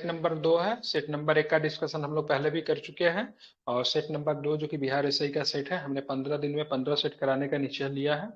Set number 2 है। Set number 1 का discussion हम लोग पहले भी कर चुके हैं, और सेट नंबर 2 जो कि बिहार एसआई का सेट है, हमने 15 दिन में 15 सेट कराने का निश्चय लिया है।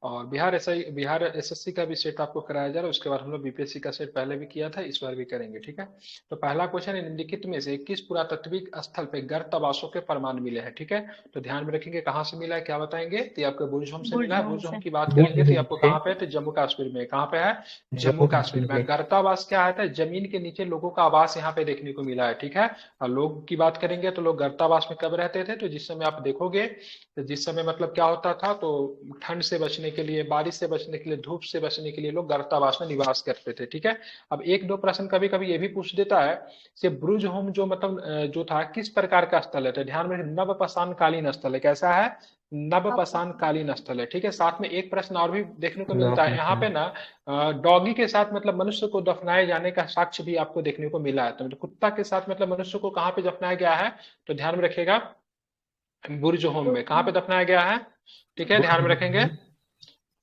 और बिहार एसएससी का भी सेट आपको कराया जा रहा है। उसके बाद हम लोग बीपीएससी का सेट पहले भी किया था, इस बार भी करेंगे, ठीक है। तो पहला क्वेश्चन, निम्नलिखित में से किस पुरातात्विक स्थल पे गर्त आवासों के प्रमाण मिले हैं, ठीक है। तो ध्यान में रखेंगे कहाँ से मिला है, क्या बताएंगे, तो ये आपको बुर्जहोम से मिला है। बुर्जहोम बुर्जहोम से। की बात करेंगे तो ये बुर्जहोम आपको से, कहाँ पे है, तो जम्मू कश्मीर में। कहाँ पे है, जम्मू जम्मू कश्मीर कश्मीर में। में। गर्तावास क्या आता है, जमीन के नीचे लोगों का आवास यहाँ पे देखने को मिला है, ठीक है। और लोग की बात करेंगे तो लोग गर्तावास में कब रहते थे, तो जिस समय आप देखोगे, तो जिस समय मतलब क्या होता था, तो ठंड से बचने के लिए, बारिश से बचने के लिए, धूप से बचने के लिए लोग गर्तावास में निवास करते थे, ठीक है। अब एक दो प्रश्न कभी कभी ये भी पूछ देता है, से ब्रुज होम जो मतलब जो था किस प्रकार का स्थल है, तो ध्यान में नवपाषाण कालीन स्थल है। कैसा है, नवपाषाण कालीन स्थल है, ठीक है। साथ में एक प्रश्न और भी देखने को मिलता है यहाँ पे ना, डॉगी के साथ मतलब मनुष्य को दफनाए जाने का साक्ष्य भी आपको देखने को मिला है। तो मतलब कुत्ता के साथ मतलब मनुष्य को कहाँ पे दफनाया गया है, तो ध्यान में रखिएगा बुर्ज होम में। कहाँ पे दफनाया गया है, ठीक है, ध्यान में रखेंगे।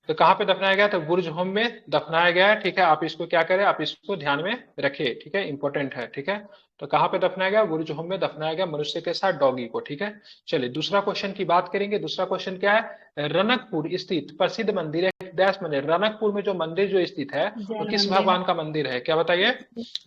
तो कहाँ पे दफनाया गया, तो बुर्ज होम में दफनाया गया है, ठीक है। आप इसको क्या करें, आप इसको ध्यान में रखिए, ठीक है, इंपॉर्टेंट है, ठीक है। तो कहाँ पे दफनाया गया, बुर्ज होम में दफनाया गया मनुष्य के साथ डॉगी को, ठीक है। चलिए दूसरा क्वेश्चन की बात करेंगे। दूसरा क्वेश्चन क्या है, रनकपुर स्थित प्रसिद्ध मंदिर है डैश मंदिर। रनकपुर में जो मंदिर जो स्थित है वो जैन किस मंदिर। भगवान का मंदिर है, क्या बताइए।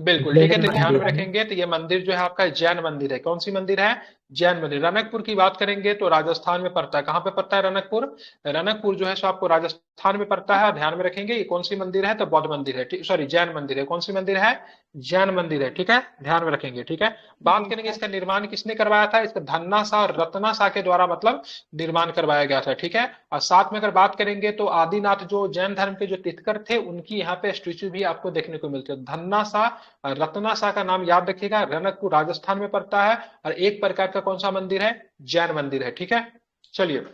बिल्कुल ठीक है, जैन तो ध्यान में मंदिर। रखेंगे तो ये मंदिर जो है आपका जैन मंदिर है। कौन सी मंदिर है, जैन मंदिर। रनकपुर की बात करेंगे तो राजस्थान में पड़ता है। कहाँ पे पड़ता है रनकपुर, रनकपुर जो है सो आपको राजस्थान में पड़ता है। ध्यान में रखेंगे ये कौन सी मंदिर है, तो बौद्ध मंदिर है, सॉरी जैन मंदिर है। कौन सी मंदिर है, जैन मंदिर है, ठीक है, ध्यान में रखेंगे, ठीक है। बात करेंगे इसका निर्माण किसने करवाया था, इसका धन्ना शाह और रत्ना शाह के द्वारा मतलब निर्माण करवाया गया था, ठीक है। और साथ में अगर बात करेंगे तो आदिनाथ जो जैन धर्म के जो तीर्थकर थे उनकी यहाँ पे स्टेच्यू भी आपको देखने को मिलती है। धन्ना शाह और रत्ना शाह का नाम याद रखिएगा, रनकपुर राजस्थान में पड़ता है। और एक प्रकार का कौन सा मंदिर है, जैन मंदिर है, ठीक है। चलिए,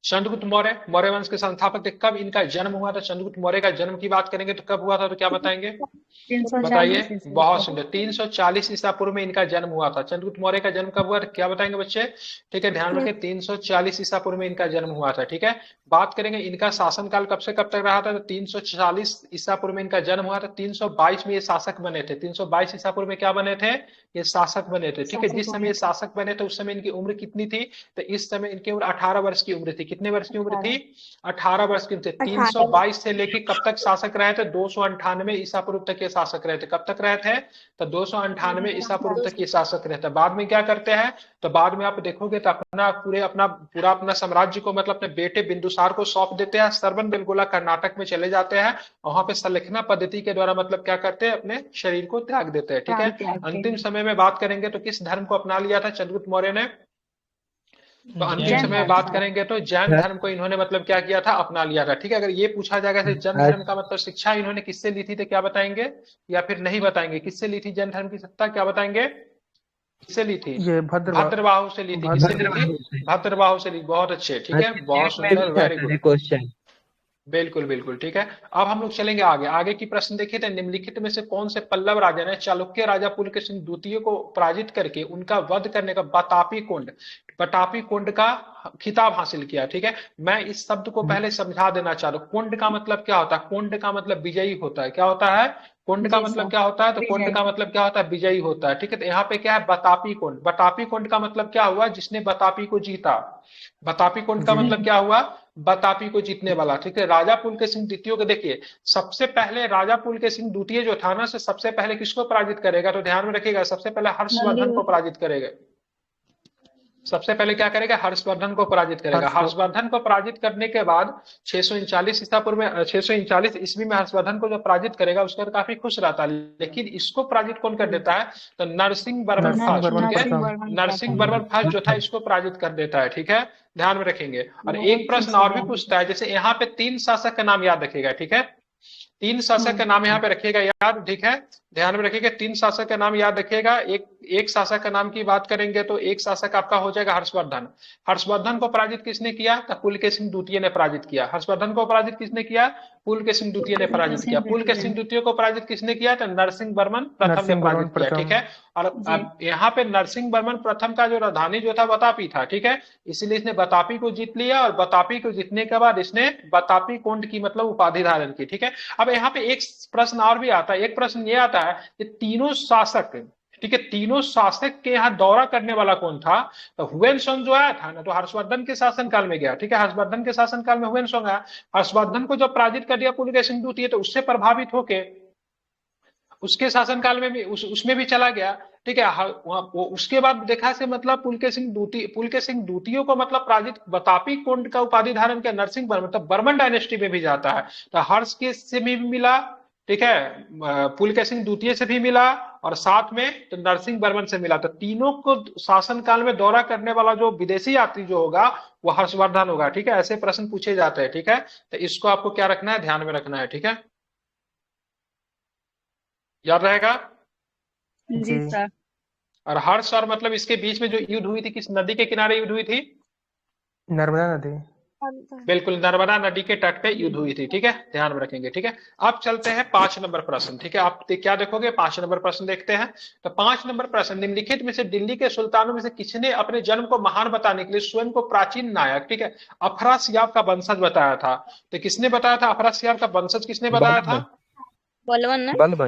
चंद्रगुप्त मौर्य, मौर्य वंश के संस्थापक थे। कब इनका जन्म हुआ था, चंद्रगुप्त मौर्य का जन्म की बात करेंगे तो कब हुआ था, तो क्या बताएंगे, बताइए। 340 ईस्वी बहुत पूर्व। सुंदर, 340 ईसा पूर्व में इनका जन्म हुआ था। चंद्रगुप्त मौर्य का जन्म कब हुआ था, क्या बताएंगे बच्चे, ठीक है, ध्यान रखें 340 ईसा पूर्व में इनका जन्म हुआ था, ठीक है। बात करेंगे इनका शासनकाल कब से कब तक रहा था, तो 340 ईसा पूर्व में इनका जन्म हुआ था। 322 में ये शासक बने थे। 322 ईसा पूर्व में क्या बने थे, ये शासक बने थे, ठीक है। शासक जिस समय बने ये थे। शासक बने थे उस समय इनकी उम्र कितनी थी, तो इस समय इनकी उम्र 18 वर्ष की उम्र थी। कितने वर्ष की उम्र थी, 18 वर्ष की उम्र थी। 18। 322 से लेके कब तक शासक रहे थे, 298 ईसा पूर्व तक ये शासक रहे थे। कब तक रहे थे, तो 298 ईसा पूर्व तक ये शासक रहे थे। बाद में क्या करते हैं, तो बाद में आप देखोगे तो पूरा अपना साम्राज्य को मतलब अपने बेटे बिंदुसार को सौंप देते हैं। सरवन बेलगोला कर्नाटक में चले जाते हैं, वहां पे सलेखना पद्धति के द्वारा मतलब क्या करते हैं, अपने शरीर को त्याग देते हैं, ठीक है। प्राण त्यागते अंतिम हैं। समय में बात करेंगे तो किस धर्म को अपना लिया था चंद्रगुप्त मौर्य ने, तो अंतिम जैन समय में धर्म बात को। करेंगे तो जैन धर्म को इन्होंने मतलब क्या किया था, अपना लिया था, ठीक है। अगर ये पूछा जाएगा कि जैन धर्म का मतलब शिक्षा इन्होंने किससे ली थी, तो क्या बताएंगे, या फिर नहीं बताएंगे, किससे ली थी जैन धर्म की सत्ता, क्या बताएंगे, किससे ली थी, ये भद्रवाह। भद्रबाहु से ली थी। किससे ली थी, भद्रवाह से। भद्रबाहु से ली। बहुत अच्छे, ठीक है, अच्छा, बहुत नेट में सुंदर, भी वेरी आता गुड। है क्वेश्चन। बिल्कुल बिल्कुल, ठीक है। अब हम लोग चलेंगे आगे। आगे की प्रश्न देखिए, तो निम्नलिखित में से कौन से पल्लव राजा ने चालुक्य राजा पुलकेशिन द्वितीय को पराजित करके उनका वध करने का बतापी कुंड का खिताब हासिल किया, ठीक है। मैं इस शब्द को पहले समझा देना चाह रहा हूँ। कुंड का मतलब क्या होता है, कुंड का मतलब विजयी होता है। क्या होता है, कुंड का जी मतलब सर। क्या होता है, तो कुंड विजय। का मतलब क्या होता है, विजयी होता है, ठीक है। तो यहाँ पे क्या है, बतापी कुंड। बतापी कुंड का मतलब क्या हुआ, जिसने बतापी को जीता। बतापी कुंड का जी। मतलब क्या हुआ, बतापी को जीतने वाला, ठीक है। राजा पुलकेशिन द्वितीय को देखिए, सबसे पहले राजा पुलकेशिन द्वितीय जो था ना, से सबसे पहले किसको पराजित करेगा, तो ध्यान में रखिएगा, सबसे पहले नंदी। हर्षवर्धन को पराजित करेगा। सबसे पहले क्या करेगा, हर्षवर्धन को पराजित करेगा। हर्ष। हर्षवर्धन को पराजित करने के बाद 639 ईसा पूर्व में, 639 ईस्वी में हर्षवर्धन को जो पराजित करेगा उसके बाद काफी खुश रहता है। लेकिन इसको पराजित कौन कर देता है, तो नरसिंह वर्मन नरसिंह फर्स्ट, वर्मन ठीक है। नरसिंह प्रथम। वर्मन नरसिंह प्रथम। वर्मन फर्स्ट जो था इसको पराजित कर देता है, ठीक है, ध्यान में रखेंगे। और एक बहुत प्रश्न खुश हो और भी गया। पूछता है, जैसे यहाँ पे 3 शासक का नाम याद रखेगा, ठीक है। 3 शासक का नाम यहाँ पे रखिएगा याद, ठीक है, ध्यान में रखिएगा। 3 शासक का नाम याद रखिएगा। एक एक शासक का नाम की बात करेंगे तो एक शासक आपका हो जाएगा हर्षवर्धन। हर्षवर्धन को पराजित किसने किया? तो पुलकेशिन द्वितीय ने पराजित किया। हर्षवर्धन को पराजित किसने किया? पुलकेशिन द्वितीय ने पराजित किया। पुलकेशिन द्वितीय को पराजित किसने किया? तो नरसिंह वर्मन प्रथम ने नरसिंह वर्मन पराजित किया। प्रथम। ठीक है। और अब यहाँ पे नरसिंह वर्मन प्रथम का जो राजधानी जो था बतापी था। ठीक है, इसलिए इसने बतापी को जीत लिया, और बतापी को जीतने के बाद इसने बतापी कोंड की मतलब उपाधि धारण की। ठीक है। अब यहाँ पे एक प्रश्न और भी आता है। एक प्रश्न ये आता है कि तीनों शासक, ठीक है, तीनों शासक के यहाँ दौरा करने वाला कौन था? तो हुएनसोंग जो आया था ना, तो हर्षवर्धन के शासनकाल में गया। ठीक है, हर्षवर्धन के शासनकाल में हुएनसोंग आया। हर्षवर्धन को जब पराजित कर दिया पुलकेशिन द्वितीय, तो उससे प्रभावित होके उसके शासनकाल में भी उसमें भी चला गया। ठीक है। वो उसके बाद देखा से मतलब पुलकेशिन द्वितीय को मतलब पराजित बतापी कोंड का उपाधि धारण किया नरसिंह वर्मन, मतलब बर्मन डायनेस्टी में भी जाता है। तो हर्ष के से भी मिला, ठीक है, पुलकेशिन द्वितीय से भी मिला, और साथ में तो नरसिंह वर्मन से मिला। तो तीनों को शासनकाल में दौरा करने वाला जो विदेशी यात्री जो होगा वो हर्षवर्धन होगा। ठीक है, ऐसे प्रश्न पूछे जाते हैं। ठीक है, तो इसको आपको क्या रखना है, ध्यान में रखना है। ठीक है, याद रहेगा। जी सर। और हर्ष और मतलब इसके बीच में जो युद्ध हुई थी, किस नदी के किनारे युद्ध हुई थी? नर्मदा नदी। बिल्कुल, नर्मदा नदी के तट पे युद्ध हुई थी। ठीक है, ध्यान में रखेंगे। ठीक है, अब चलते हैं 5 नंबर प्रश्न। ठीक है, आप क्या देखोगे? 5 नंबर प्रश्न देखते हैं। तो 5 नंबर प्रश्न, निम्नलिखित में से दिल्ली के सुल्तानों में से किसने अपने जन्म को महान बताने के लिए स्वयं को प्राचीन नायक, ठीक है, अफरासियाब का वंशज बताया था? तो किसने बताया था? अफरासियाब का वंशज किसने बताया था? बलबन। बलवन ना? बलबन।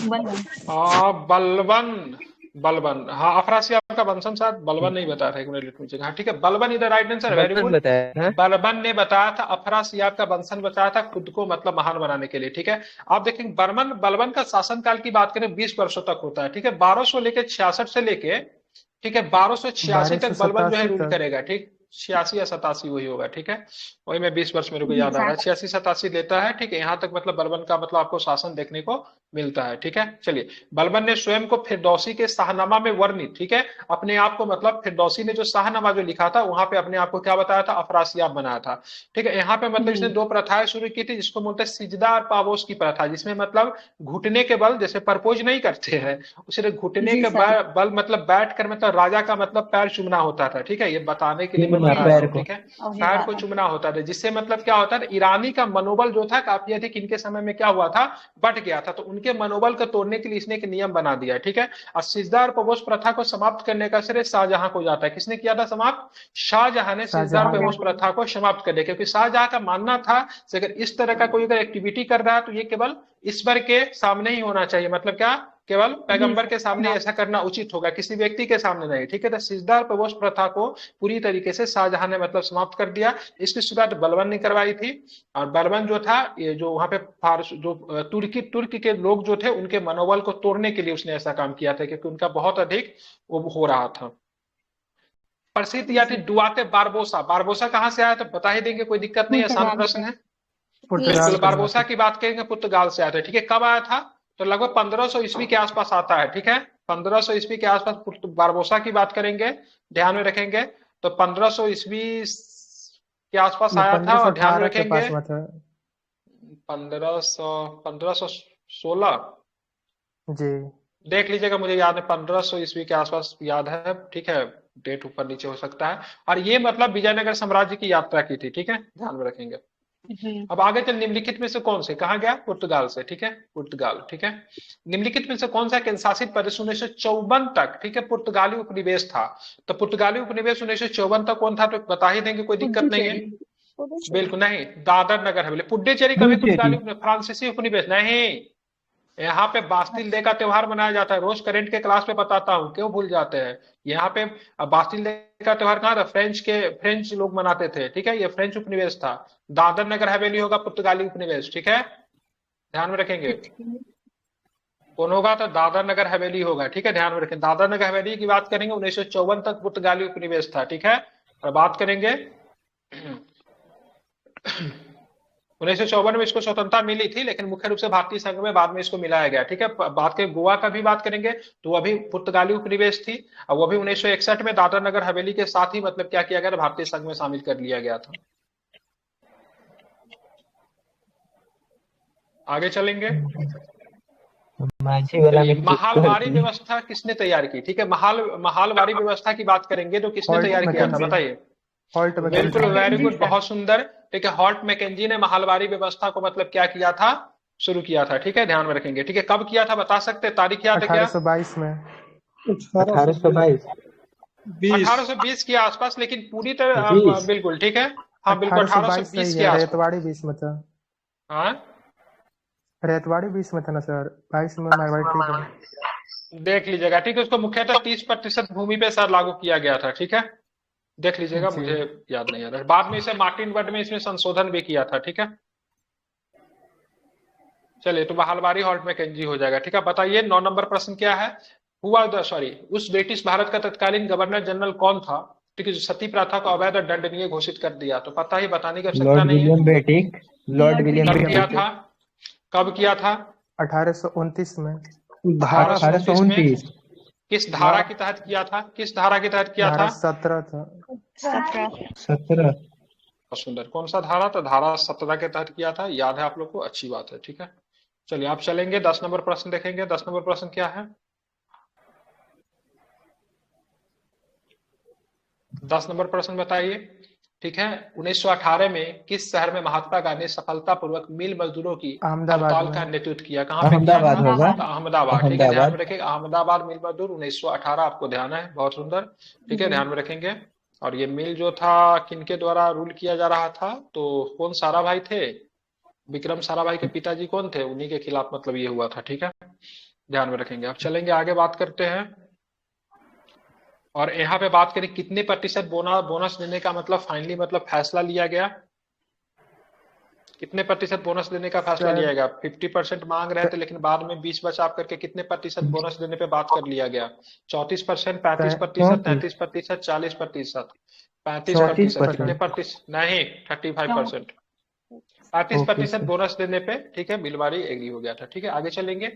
बलवन। बलबन। बलबन, हाँ, अफरासियाब का वंशज शायद बलबन नहीं बताया था। एक मिनट मुझे, हाँ ठीक है, Balban is the right answer, very Balban good. बताया था। बलबन ने बताया था, अफरासियाब का वंशज बताया था खुद को मतलब महान बनाने के लिए। ठीक है, आप देखेंगे बर्मन बलबन का शासनकाल की बात करें 20 वर्षों तक होता है। ठीक है, 1200 लेके 66 से लेके, ठीक है, 1286 12 तक बलबन जो है 87 रूल तक। करेगा। ठीक, 86 या 87 वही होगा। ठीक है, वही मैं 20 वर्ष मेरे को याद आ रहा है, 86 87 लेता है। ठीक है, यहाँ तक मतलब बलबन का मतलब आपको शासन देखने को मिलता है। ठीक है, चलिए, बलबन ने स्वयं को फिरदौसी के शाहनामा में वर्णित, ठीक है, अपने आप को मतलब फिरदौसी ने जो शाहनामा जो लिखा था वहां पे अपने आप को क्या बताया था? अफरासियाब बनाया था। ठीक है, यहाँ पे मतलब इसने दो प्रथाएं शुरू की थी, जिसको बोलते हैं सिजदा और पाबोस की प्रथा, जिसमें मतलब घुटने के बल, जैसे परपोज नहीं करते हैं, उसे घुटने के बल मतलब बैठ कर मतलब राजा का मतलब पैर चूमना होता था। ठीक है, ये बताने के लिए मैं चूमना बताया पैर हूँ। को। ठीक है, पैर को चूमना होता था, जिससे मतलब क्या होता था, ईरानी का मनोबल जो था काफी अधिक इनके समय में क्या हुआ था, बढ़ गया था। तो उनके मनोबल को तोड़ने के लिए इसने एक नियम बना दिया। ठीक है, और सिजदा और पपोस प्रथा को समाप्त करने का श्रेय शाहजहां को जाता है। किसने किया था समाप्त? शाहजहां ने सिजदा और शाहजहां ने। पपोस प्रथा को समाप्त कर दिया, क्योंकि शाहजहां का मानना था कि अगर इस तरह का कोई अगर एक्टिविटी कर रहा है तो ये केवल ईश्वर के सामने ही होना चाहिए। मतलब क्या? केवल पैगंबर के सामने ऐसा करना उचित होगा, किसी व्यक्ति के सामने नहीं। ठीक है, तो सिजदा और पपोस प्रथा को पूरी तरीके से शाहजहां ने मतलब समाप्त कर दिया। इसकी शुरुआत बलबन ने करवाई थी। और बलबन जो था, ये जो वहां पे फारस जो तुर्क के लोग जो थे उनके मनोबल को तोड़ने के लिए उसने ऐसा काम किया था, क्योंकि उनका बहुत अधिक वो हो रहा था। प्रसिद्ध यात्री डुआर्टे बारबोसा, बारबोसा कहाँ से आया तो बता ही देंगे, कोई दिक्कत नहीं, आसान प्रश्न है। पुर्तगाल बिल्कुल, का था। बारबोसा की बात करेंगे, पुर्तगाल से आया था। ठीक है, कब आया था? तो लगभग 1500 ईस्वी के आसपास आता है। ठीक है, 1500 ईस्वी के आसपास बारबोसा की बात करेंगे, ध्यान में रखेंगे। तो 1500 ईस्वी के आसपास ये आया था, और ध्यान में 1518 के रखेंगे पास हुआ था। 1516 जी। देख लीजिएगा, मुझे याद है 1500 ईस्वी के आसपास याद है। ठीक है, डेट ऊपर नीचे हो सकता है। और ये मतलब विजयनगर साम्राज्य की यात्रा की थी। ठीक है, ध्यान में रखेंगे। अब आगे चल, निम्नलिखित में से कौन से, कहा गया? पुर्तगाल से। ठीक है, पुर्तगाल। ठीक है, निम्नलिखित में से कौन सा केंद्र शासित प्रदेश 1954 तक, ठीक है, पुर्तगाली उपनिवेश था? तो पुर्तगाली उपनिवेश 1954 तक कौन था? तो बता ही देंगे, कोई दिक्कत नहीं है। बिल्कुल नहीं, दादर नगर हवेली। पुडुचेरी कभी पुडुचेरी। पुर्तगाली फ्रांसीसी उपनिवेश नहीं। यहाँ पे बास्तिल डे का त्योहार मनाया जाता है, रोज करेंट के क्लास में बताता हूँ, क्यों भूल जाते हैं? यहाँ पे बास्तिल डे का त्योहार कहाँ था? फ्रेंच लोग मनाते थे। ठीक है, ये फ्रेंच उपनिवेश था। दादर नगर हवेली होगा पुर्तगाली उपनिवेश। ठीक है, ध्यान में रखेंगे। कौन होगा? तो दादर नगर हवेली होगा। ठीक है, ध्यान में रखें, दादर नगर हवेली की बात करेंगे, 1954 तक पुर्तगाली उपनिवेश था। ठीक है, और बात करेंगे 1954 में इसको स्वतंत्रता मिली थी, लेकिन मुख्य रूप से भारतीय संघ में बाद में इसको मिलाया गया। ठीक है, बात करें गोवा का भी बात करेंगे, तो वह भी पुर्तगाली उपनिवेश थी, और वो भी 1961 में दादर नगर हवेली के साथ ही मतलब क्या किया गया, भारतीय संघ में शामिल कर लिया गया था। आगे चलेंगे। माझी वाला चलिए, में कुछ कर महालवारी दिए। व्यवस्था किसने तैयार की? ठीक है, महालवारी व्यवस्था की बात करेंगे तो किसने हॉल्ट तैयार किया था, मैकेंजी। बताइए। हॉल्ट बिल्कुल, मैकेंजी। वेरी गुड, बहुत सुंदर। ठीक है, हॉल्ट मैकेंजी ने महालवारी व्यवस्था को मतलब क्या किया था, शुरू किया था। ठीक है, ध्यान में रखेंगे। ठीक है, कब किया था बता सकते हैं? तारीख याद है क्या? 1822 में। 1822। 20 1820 के आसपास, लेकिन पूरी तरह 20। बिल्कुल ठीक है। हाँ बिल्कुल, 1822 1820 सही के है, आसपास। रेतवाड़ी 20 में था। हाँ, रेतवाड़ी 20 में था ना सर, 22 में मारवाड़ी, ठीक है। देख लीजिएगा। ठीक है, उसको मुख्यतः 30% भूमि पे सर लागू किया गया था। ठीक है, देख लीजिएगा, जी। मुझे याद नहीं आ रहा है। बाद में इसे मार्टिन वर्ड में इसमें संशोधन भी किया था। ठीक है, चलिए, तो महालवारी हॉल्ट मैकेंजी हो जाएगा। ठीक है, बताइए 9 नंबर प्रश्न क्या है। सॉरी, उस ब्रिटिश भारत का तत्कालीन गवर्नर जनरल कौन था, ठीक है, जो सती प्रथा को अवैध और दंडनीय घोषित कर दिया? तो पता ही, बताने की आवश्यकता लॉर्ड नहीं है। विलियम बेटिक। लॉर्ड विलियम कब बेटिक। किया था? कब किया था? 1829 में। धारा 1829 में। 1829। किस धारा के तहत किया था? किस धारा के तहत किया धारा था? 17 था। 17। 17। बहुत सुंदर। कौन सा धारा? तो धारा 17 के तहत किया था। याद है आप लोग को, अच्छी बात है। ठीक है, चलिए आप चलेंगे, 10 नंबर प्रश्न देखेंगे। 10 नंबर प्रश्न क्या है? 10 नंबर प्रश्न बताइए। ठीक है, 1918 में किस शहर में महात्मा गांधी सफलतापूर्वक मिल मजदूरों की अहमदाबाद हड़ताल में। का नेतृत्व किया? कहां पे किया? अहमदाबाद होगा। तो अहमदाबाद। ठीक है, ध्यान अहमदाबाद। में रखें, अहमदाबाद मिल मजदूर 1918, आपको ध्यान है, बहुत सुंदर। ठीक है, ध्यान में रखेंगे। और ये मिल जो था किनके द्वारा रूल किया जा रहा था? तो कौन साराभाई थे? विक्रम साराभाई के पिताजी कौन थे? उन्हीं के खिलाफ मतलब ये हुआ था। ठीक है, ध्यान में रखेंगे। अब चलेंगे आगे, बात करते हैं। और यहाँ पे बात करें कितने प्रतिशत बोनस देने का मतलब फाइनली मतलब फैसला लिया गया? कितने प्रतिशत बोनस देने का फैसला सर लिया गया? 50% मांग रहे थे, लेकिन बाद में 20 बचा करके कितने प्रतिशत बोनस देने पे बात कर लिया गया? 34%, 35%, 34। 33%, 40%? 35%। कितने 34%। प्रतिशत? नहीं, 35%। 35% ओके सर। बोनस देने पे, ठीक है, बिलवारी एग्री हो गया था। ठीक है, आगे चलेंगे।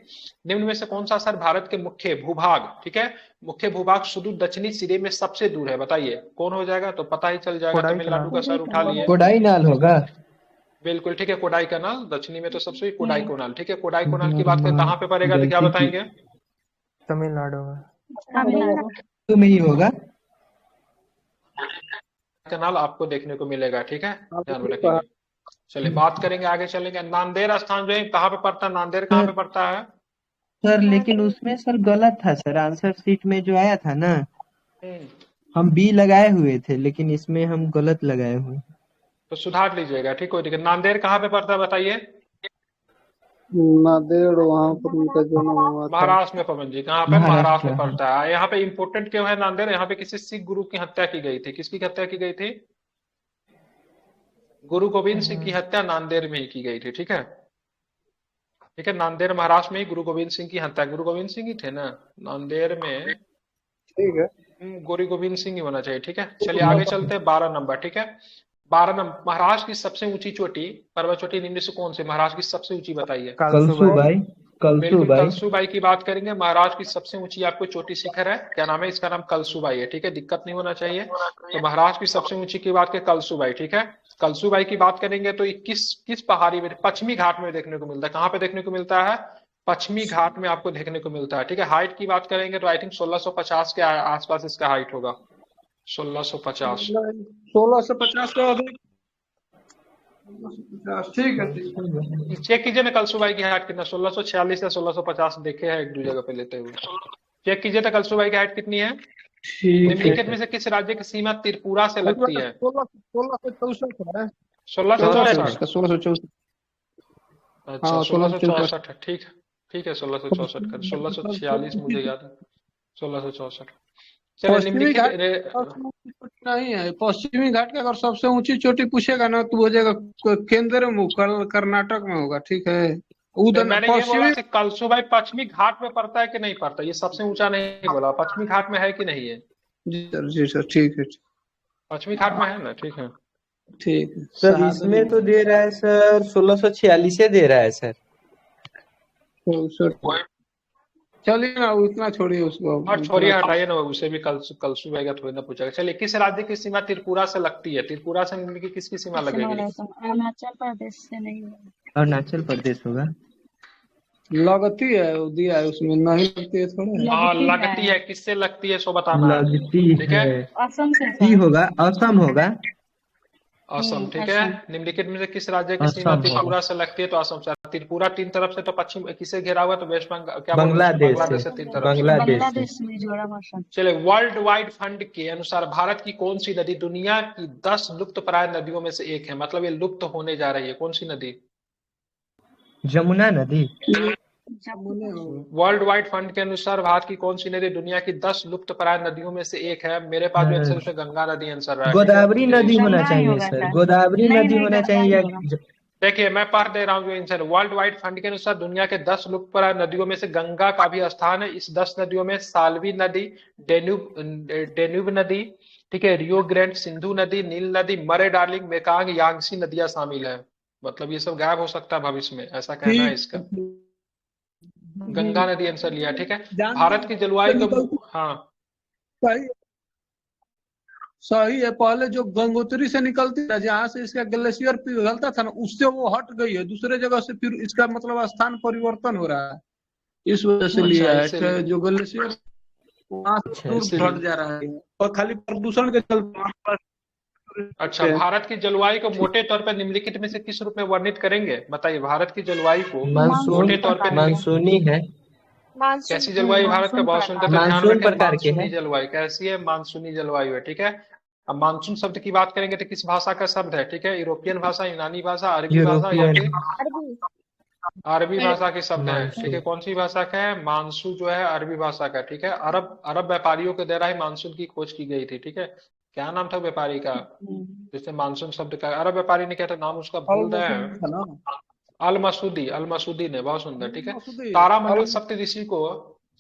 निम्न में से कौन सा शहर भारत के मुख्य भूभाग, ठीक है, मुख्य भूभाग सुदूर दक्षिणी सिरे में सबसे दूर है? बताइए कौन हो जाएगा? तो पता ही चल जाएगा, कोडाई तमिलनाडु कनाल। का शहर उठा लिए। कोडाई नाल होगा। बिल्कुल ठीक है, कोडाई कनाल दक्षिणी में तो सबसे कोडाई कोनाल। ठीक है, कोडाई कोनाल की बात करें कहाँ पे पड़ेगा, तो क्या गलती की बताएंगे? तमिलनाडु में। तमिलनाडु। तो में ही होगा। कनाल आपको देखने को मिलेगा। ठीक है, ध्यान में रखेंगे। चलिए बात करेंगे, आगे चलेंगे। नांदेड़ स्थान जो है कहाँ पे पड़ता है? नांदेड़ कहाँ पे पड़ता है? सर लेकिन उसमें सर गलत था सर, आंसर शीट में जो आया था ना, हम्म, हम बी लगाए हुए थे, लेकिन इसमें हम गलत लगाए हुए। तो सुधार लीजिएगा। ठीक, कोई दिक्कत। नांदेड़ कहाँ पे पड़ता है बताइए? नांदेड़ वहां पर उनका जन्म हुआ था। महाराष्ट्र में। पवन जी कहाँ पे? महाराष्ट्र महाराष्ट्र। में हाँ। पड़ता है। यहाँ पे इंपोर्टेंट क्यों है नांदेड़? यहाँ पे किसी सिख गुरु की हत्या की गई थी। किसकी हत्या की गई थी? गुरु गोविंद सिंह की हत्या नांदेड़ में ही की गई थी। ठीक है, ठीक है, नांदेड़ महाराष्ट्र में ही गुरु गोविंद सिंह की हत्या। गुरु गोविंद सिंह ही थे ना नांदेड़ में? ठीक है। गुरु गोविंद सिंह ही होना चाहिए। ठीक है, चलिए आगे चलते हैं। 12 नंबर। ठीक है, 12 नंबर, महाराष्ट्र की सबसे ऊंची चोटी, पर्वत चोटी निम्न से कौन से? महाराष्ट्र की सबसे ऊंची बताइए। कलसूबाई। बिल्कुल, कलसूबाई। कलसूबाई की बात करेंगे। महाराष्ट्र की सबसे ऊंची आपको चोटी शिखर है, क्या नाम है इसका? नाम कलसूबाई है। ठीक है, दिक्कत नहीं होना चाहिए। तो महाराष्ट्र की सबसे ऊंची की बात करें, कलसूबाई। ठीक है, कलसूबाई की बात करेंगे तो किस पहाड़ी में? पश्चिमी घाट में देखने को मिलता है। कहाँ पे देखने को मिलता है? पश्चिमी घाट में आपको देखने को मिलता है। ठीक है, हाइट की बात करेंगे तो आई थिंक 1650 के आसपास इसका हाइट होगा। 1650। 1650 से अधिक। 1650, ठीक है, ठीक है। चेक कीजिए ना कलसूबाई की हाइट कितना, 1646 या 1650 देखे हैं एक दो जगह पे लेते हुए। चेक कीजिए तो कलसूबाई की हाइट कितनी है? ठीक है। निम्नलिखित में से किस राज्य की सीमा त्रिपुरा से लगती है? 1664 है। 1664। 1664। अच्छा, हाँ, 1664 है। ठीक है, ठीक है, 1664 का। 1646 मुझे याद है, 1664। चलिए, पश्चिमी घाट निम्नलिखित सबसे ऊंची चोटी नहीं है। पश्चिमी घाट की अगर सबसे ऊंची चोटी पूछेगा ना तो हो जाएगा केंद्र में, कर्नाटक में होगा। ठीक है, उधर मैंने ये बोला पश्चिमी। कि कलसूबाई पश्चिमी घाट में पड़ता है कि नहीं पड़ता, ये सबसे ऊंचा नहीं बोला। पश्चिमी घाट में है कि नहीं है? जी सर, ठीक है। पश्चिमी घाट में है ना? ठीक है, ठीक है सर इसमें तो दे रहा है सर 1646 से दे रहा है सर। चलिए ना, उतना छोड़िए उसको। और छोड़िए, हटाइए ना, उसे भी कलसूबाई का थोड़ी ना पूछेगा। चलिए, किस राज्य की सीमा त्रिपुरा से लगती है? त्रिपुरा से निम्नलिखित किसकी सीमा लगेगी? अरुणाचल प्रदेश से नहीं हुआ। अरुणाचल प्रदेश होगा। लगती है, वो दिया है उसमें, नहीं लगती है थोड़ा। हाँ लगती लगती है। है, किससे लगती है सो बताना है। लगती ठीक है, है। असम से सी सर। होगा, असम होगा। असम। ठीक है, असम। निम्नलिखित में से किस राज्य की सीमा असम होगा। त्रिपुरा से लगती है? तो असम से। त्रिपुरा तीन तरफ से, तो पश्चिम किसे घेरा हुआ है? तो वेस्ट बंगाल, क्या बोल रहे हैं उसको, बांग्लादेश से। बांग्लादेश से तीन तरफ से। बांग्लादेश से। बांग्लादेश, मिजोरम, असम। चले, वर्ल्ड वाइड फंड के अनुसार भारत की कौन सी नदी दुनिया की 10 लुप्त प्राय नदियों में से एक है? मतलब ये लुप्त होने जा रही है, कौन सी नदी? जमुना नदी। मुने वर्ल्ड वाइड फंड के अनुसार भारत की कौन सी नदी दुनिया की 10 लुप्त प्राय नदियों में से एक है? मेरे पास जो आंसर है उसमें गंगा नदी आंसर रहा है। ठीक है, गोदावरी यही नदी होना गंगा ही चाहिए होगा सर, सर। गोदावरी नहीं नदी नहीं, होना गंगा चाहिए ही या होगा। देखिए मैं पढ़ दे रहा हूँ जो आंसर। वर्ल्ड वाइड फंड के अनुसार दुनिया के 10 लुप्त प्राय नदियों में से गंगा का भी स्थान है। इस 10 नदियों में साल्वी नदी, डेन्यूब डेन्यूब नदी, ठीक है, रियो ग्रैंड, सिंधु नदी, नील नदी, मरे डार्लिंग, मेकांग, यांगसी नदियां शामिल है। मतलब ये सब गायब हो सकता है भविष्य में, ऐसा कहना है ठीक। इसका। गंगा नदी आंसर लिया। ठीक है, जान भारत की से जलवायु को, निकलती। हाँ सही, सही है। पहले जो गंगोत्री से निकलती था, जहाँ से इसका ग्लेशियर पिघलता था ना, उससे वो हट गई है दूसरे जगह से, फिर इसका मतलब स्थान परिवर्तन हो रहा है, इस वजह से अच्छा लिया है इसीलिए। जो ग्लेशियर वहां से अच्छा दूर इसीलिए। हट जा रहा है, और खाली प्रदूषण के चलते वहाँ अच्छा, पर। भारत की जलवायु को मोटे तौर पर निम्नलिखित में से किस रूप में वर्णित करेंगे? बताइए, भारत की जलवायु को मानसून। मोटे मानसून तौर पर प्रकार के। मानसूनी है। कैसी जलवायु भारत का? मानसून बहुत सुंदर, प्रकार तो के। ध्यान मानसून रखें, प्रकार के मानसूनी है। जलवायु कैसी है? मानसूनी जलवायु है। ठीक है, अब मानसून शब्द की बात करेंगे तो किस भाषा का शब्द है? ठीक है, यूरोपियन भाषा, यूनानी भाषा, अरबी भाषा या यूरोपियन। फिर अरबी भाषा के शब्द हैं। ठीक है, मानसून। कौन सी भाषा का है? मानसून जो है अरबी भाषा का। ठीक है, अरब अरब व्यापारियों के द्वारा ही मानसून की खोज की गई थी। ठीक है, क्या नाम था व्यापारी का जिसने मानसून शब्द का? अरब व्यापारी ने, क्या था नाम उसका, अल भूल रहे मसूद हैं। था ना। अल मसूदी, अल मसूदी ने, बहुत सुंदर। ठीक है, मसूदी। तारामंडल अल सप्तऋषि को,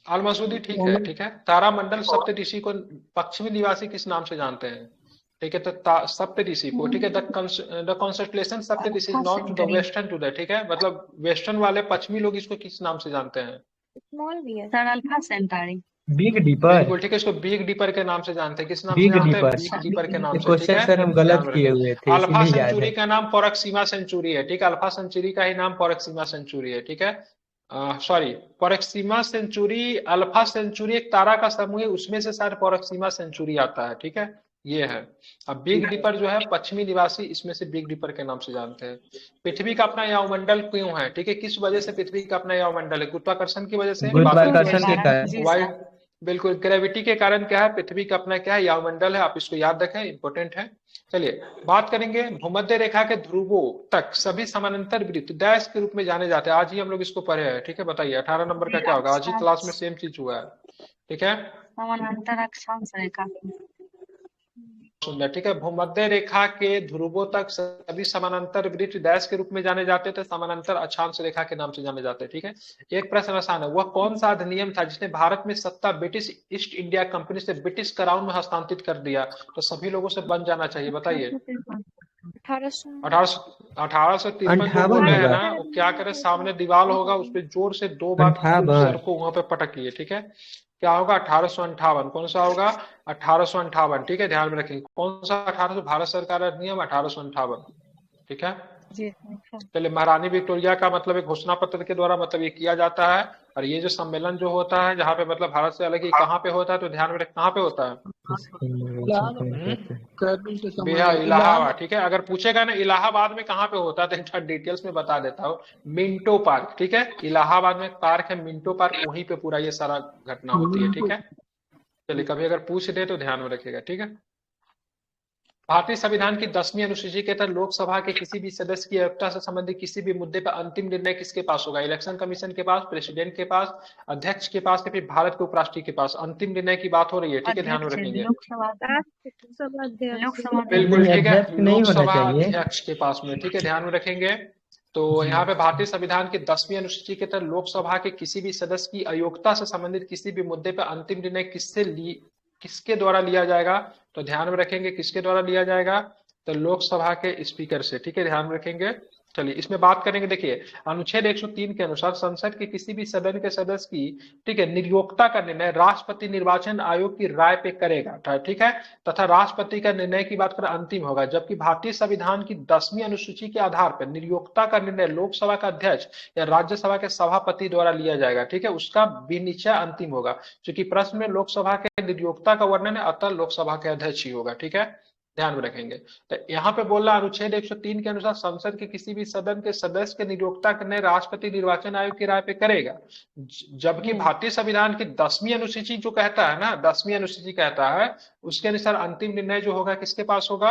अल मसूदी ठीक है। ठीक है, तारामंडल सप्तऋषि को पश्चिमी निवासी किस नाम से जानते हैं? ठीक है, तो सप्तऋषि को, ठीक है, the constellation Saptarishi is alpha not to the Centauri. Western to the, ठीक है, मतलब वेस्टर्न वाले पश्चिमी लोग इसको किस नाम से जानते हैं? Sir Alpha Centauri. Big dipper. बिल्कुल ठीक है, इसको बिग डीपर के नाम से जानते हैं। किस नाम से बिग जानते हैं? डीपर। बिग डीपर के नाम ये से। ठीक क्वेश्चन है, सर हम गलत ध्यान में किए रखें। हुए थे अल्फा इसीलिए याद है। सेंचुरी का नाम प्रोक्सिमा सेंचुरी है। ठीक है, अल्फा सेंचुरी का ही नाम प्रोक्सिमा सेंचुरी है। ठीक है, sorry, Proxima Centauri, alpha Centauri एक तारा का समूह है, उसमें से शायद प्रोक्सिमा सेंचुरी आता है। ठीक है, ये है। अब बिग डिपर जो है पश्चिमी निवासी इसमें से बिग डिपर के नाम से जानते हैं। पृथ्वी का अपना यावमंडल क्यों है? ठीक है, किस वजह से पृथ्वी का अपना यावमंडल है? गुरुत्वाकर्षण की वजह से, बादल की वजह गुरुत्वाकर्षण के से, कारण। जी सर। वाइड, बिल्कुल ग्रेविटी के कारण क्या है? पृथ्वी का अपना क्या है? यावमंडल है। आप इसको याद रखें, इंपॉर्टेंट है। चलिए बात करेंगे, भूमध्य रेखा के ध्रुवों तक सभी समानांतर वृत्त डैश के रूप में जाने जाते हैं। आज ही हम लोग इसको पढ़े हैं। ठीक है, बताइए 18 नंबर का क्या होगा? आज ही क्लास में सेम चीज हुआ है। ठीक है, समानांतर अक्षांश रेखा। सुंदर। ठीक है, भूमध्य रेखा के ध्रुवों तक सभी समानांतर वृत्त डैश के रूप में जाने जाते थे, समानांतर अक्षांश रेखा के नाम से जाने जाते हैं। ठीक है, एक प्रश्न आसान है, वह कौन सा अधिनियम था जिसने भारत में सत्ता ब्रिटिश ईस्ट इंडिया कंपनी से ब्रिटिश क्राउन में हस्तांतरित कर दिया? तो सभी लोगों से बन जाना चाहिए, बताइए। 1853 जो अंठावन बोले हैं होगा। ना, वो क्या करे, सामने दीवार होगा, उस पर जोर से 2 बार खूब सर अंठावन। को वहां पे पटकिए। ठीक है, क्या होगा? 1858। कौन सा होगा? 1858। ठीक है, ध्यान में रखेंगे कौन सा 1800, भारत सरकार अधिनियम 1858। ठीक है, जी सर। चलिए, महारानी विक्टोरिया का मतलब एक घोषणा पत्र के द्वारा मतलब ये किया जाता है। और ये जो सम्मेलन जो होता है जहाँ पे मतलब भारत से अलग ही कहाँ पे होता है, तो ध्यान में रखें कहाँ पे होता है? कैबिन के बिहार, समय इलाहाबाद। ठीक है, अगर पूछेगा ना इलाहाबाद में कहाँ पे होता है तो थोड़ा डिटेल्स में बता देता हूँ। Minto park. ठीक है, इलाहाबाद में एक पार्क है मिंटो पार्क, वहीं पे पूरा ये सारा घटना होती है। ठीक है, चलिए कभी अगर पूछ दे तो ध्यान में रखिएगा। ठीक है, भारतीय संविधान की 10वीं अनुसूची के तहत लोकसभा के किसी भी सदस्य की अयोग्यता से संबंधित किसी भी मुद्दे पर अंतिम निर्णय किसके पास होगा? इलेक्शन कमीशन के पास, प्रेसिडेंट के पास, अध्यक्ष के पास, या फिर भारत के उपराष्ट्रपति के पास? अंतिम निर्णय की बात हो रही है। ठीक है, ध्यान में अध्यक्ष रखेंगे। लोकसभा लोकसभा बिल्कुल नहीं, ठीक है, अध्यक्ष नहीं होना लोकसभा चाहिए। अध्यक्ष के पास में। ठीक है, ध्यान में रखेंगे। तो यहाँ पे भारतीय संविधान की 10वीं अनुसूची के तहत लोकसभा के किसी भी सदस्य की अयोग्यता से संबंधित किसी भी मुद्दे पर अंतिम निर्णय किसके द्वारा लिया जाएगा? तो ध्यान में रखेंगे किसके द्वारा लिया जाएगा? तो लोकसभा के स्पीकर से। ठीक है, ध्यान में रखेंगे। चलिए इसमें बात करेंगे। देखिए अनुच्छेद 103 के अनुसार संसद के किसी भी सदन के सदस्य की, ठीक है, नियोक्ता का निर्णय राष्ट्रपति निर्वाचन आयोग की राय पे करेगा, ठीक है, तथा राष्ट्रपति का निर्णय की बात करें अंतिम होगा। जबकि भारतीय संविधान की 10वीं अनुसूची के आधार पर नियोक्ता का निर्णय लोकसभा का अध्यक्ष या राज्यसभा के सभापति द्वारा लिया जाएगा, ठीक है, उसका विनिश्चय अंतिम होगा। क्योंकि प्रश्न में लोकसभा के नियोक्ता का वर्णन है, अतः लोकसभा के अध्यक्ष ही होगा, ठीक है, ध्यान में रखेंगे। तो यहाँ पे बोल रहा अनुच्छेद 103 के अनुसार संसद के किसी भी सदन के सदस्य के नियोक्ता करने राष्ट्रपति निर्वाचन आयोग की राय पे करेगा। जबकि भारतीय संविधान की 10वीं अनुसूची जो कहता है ना, 10वीं अनुसूची कहता है उसके अनुसार अंतिम निर्णय जो होगा किसके पास होगा?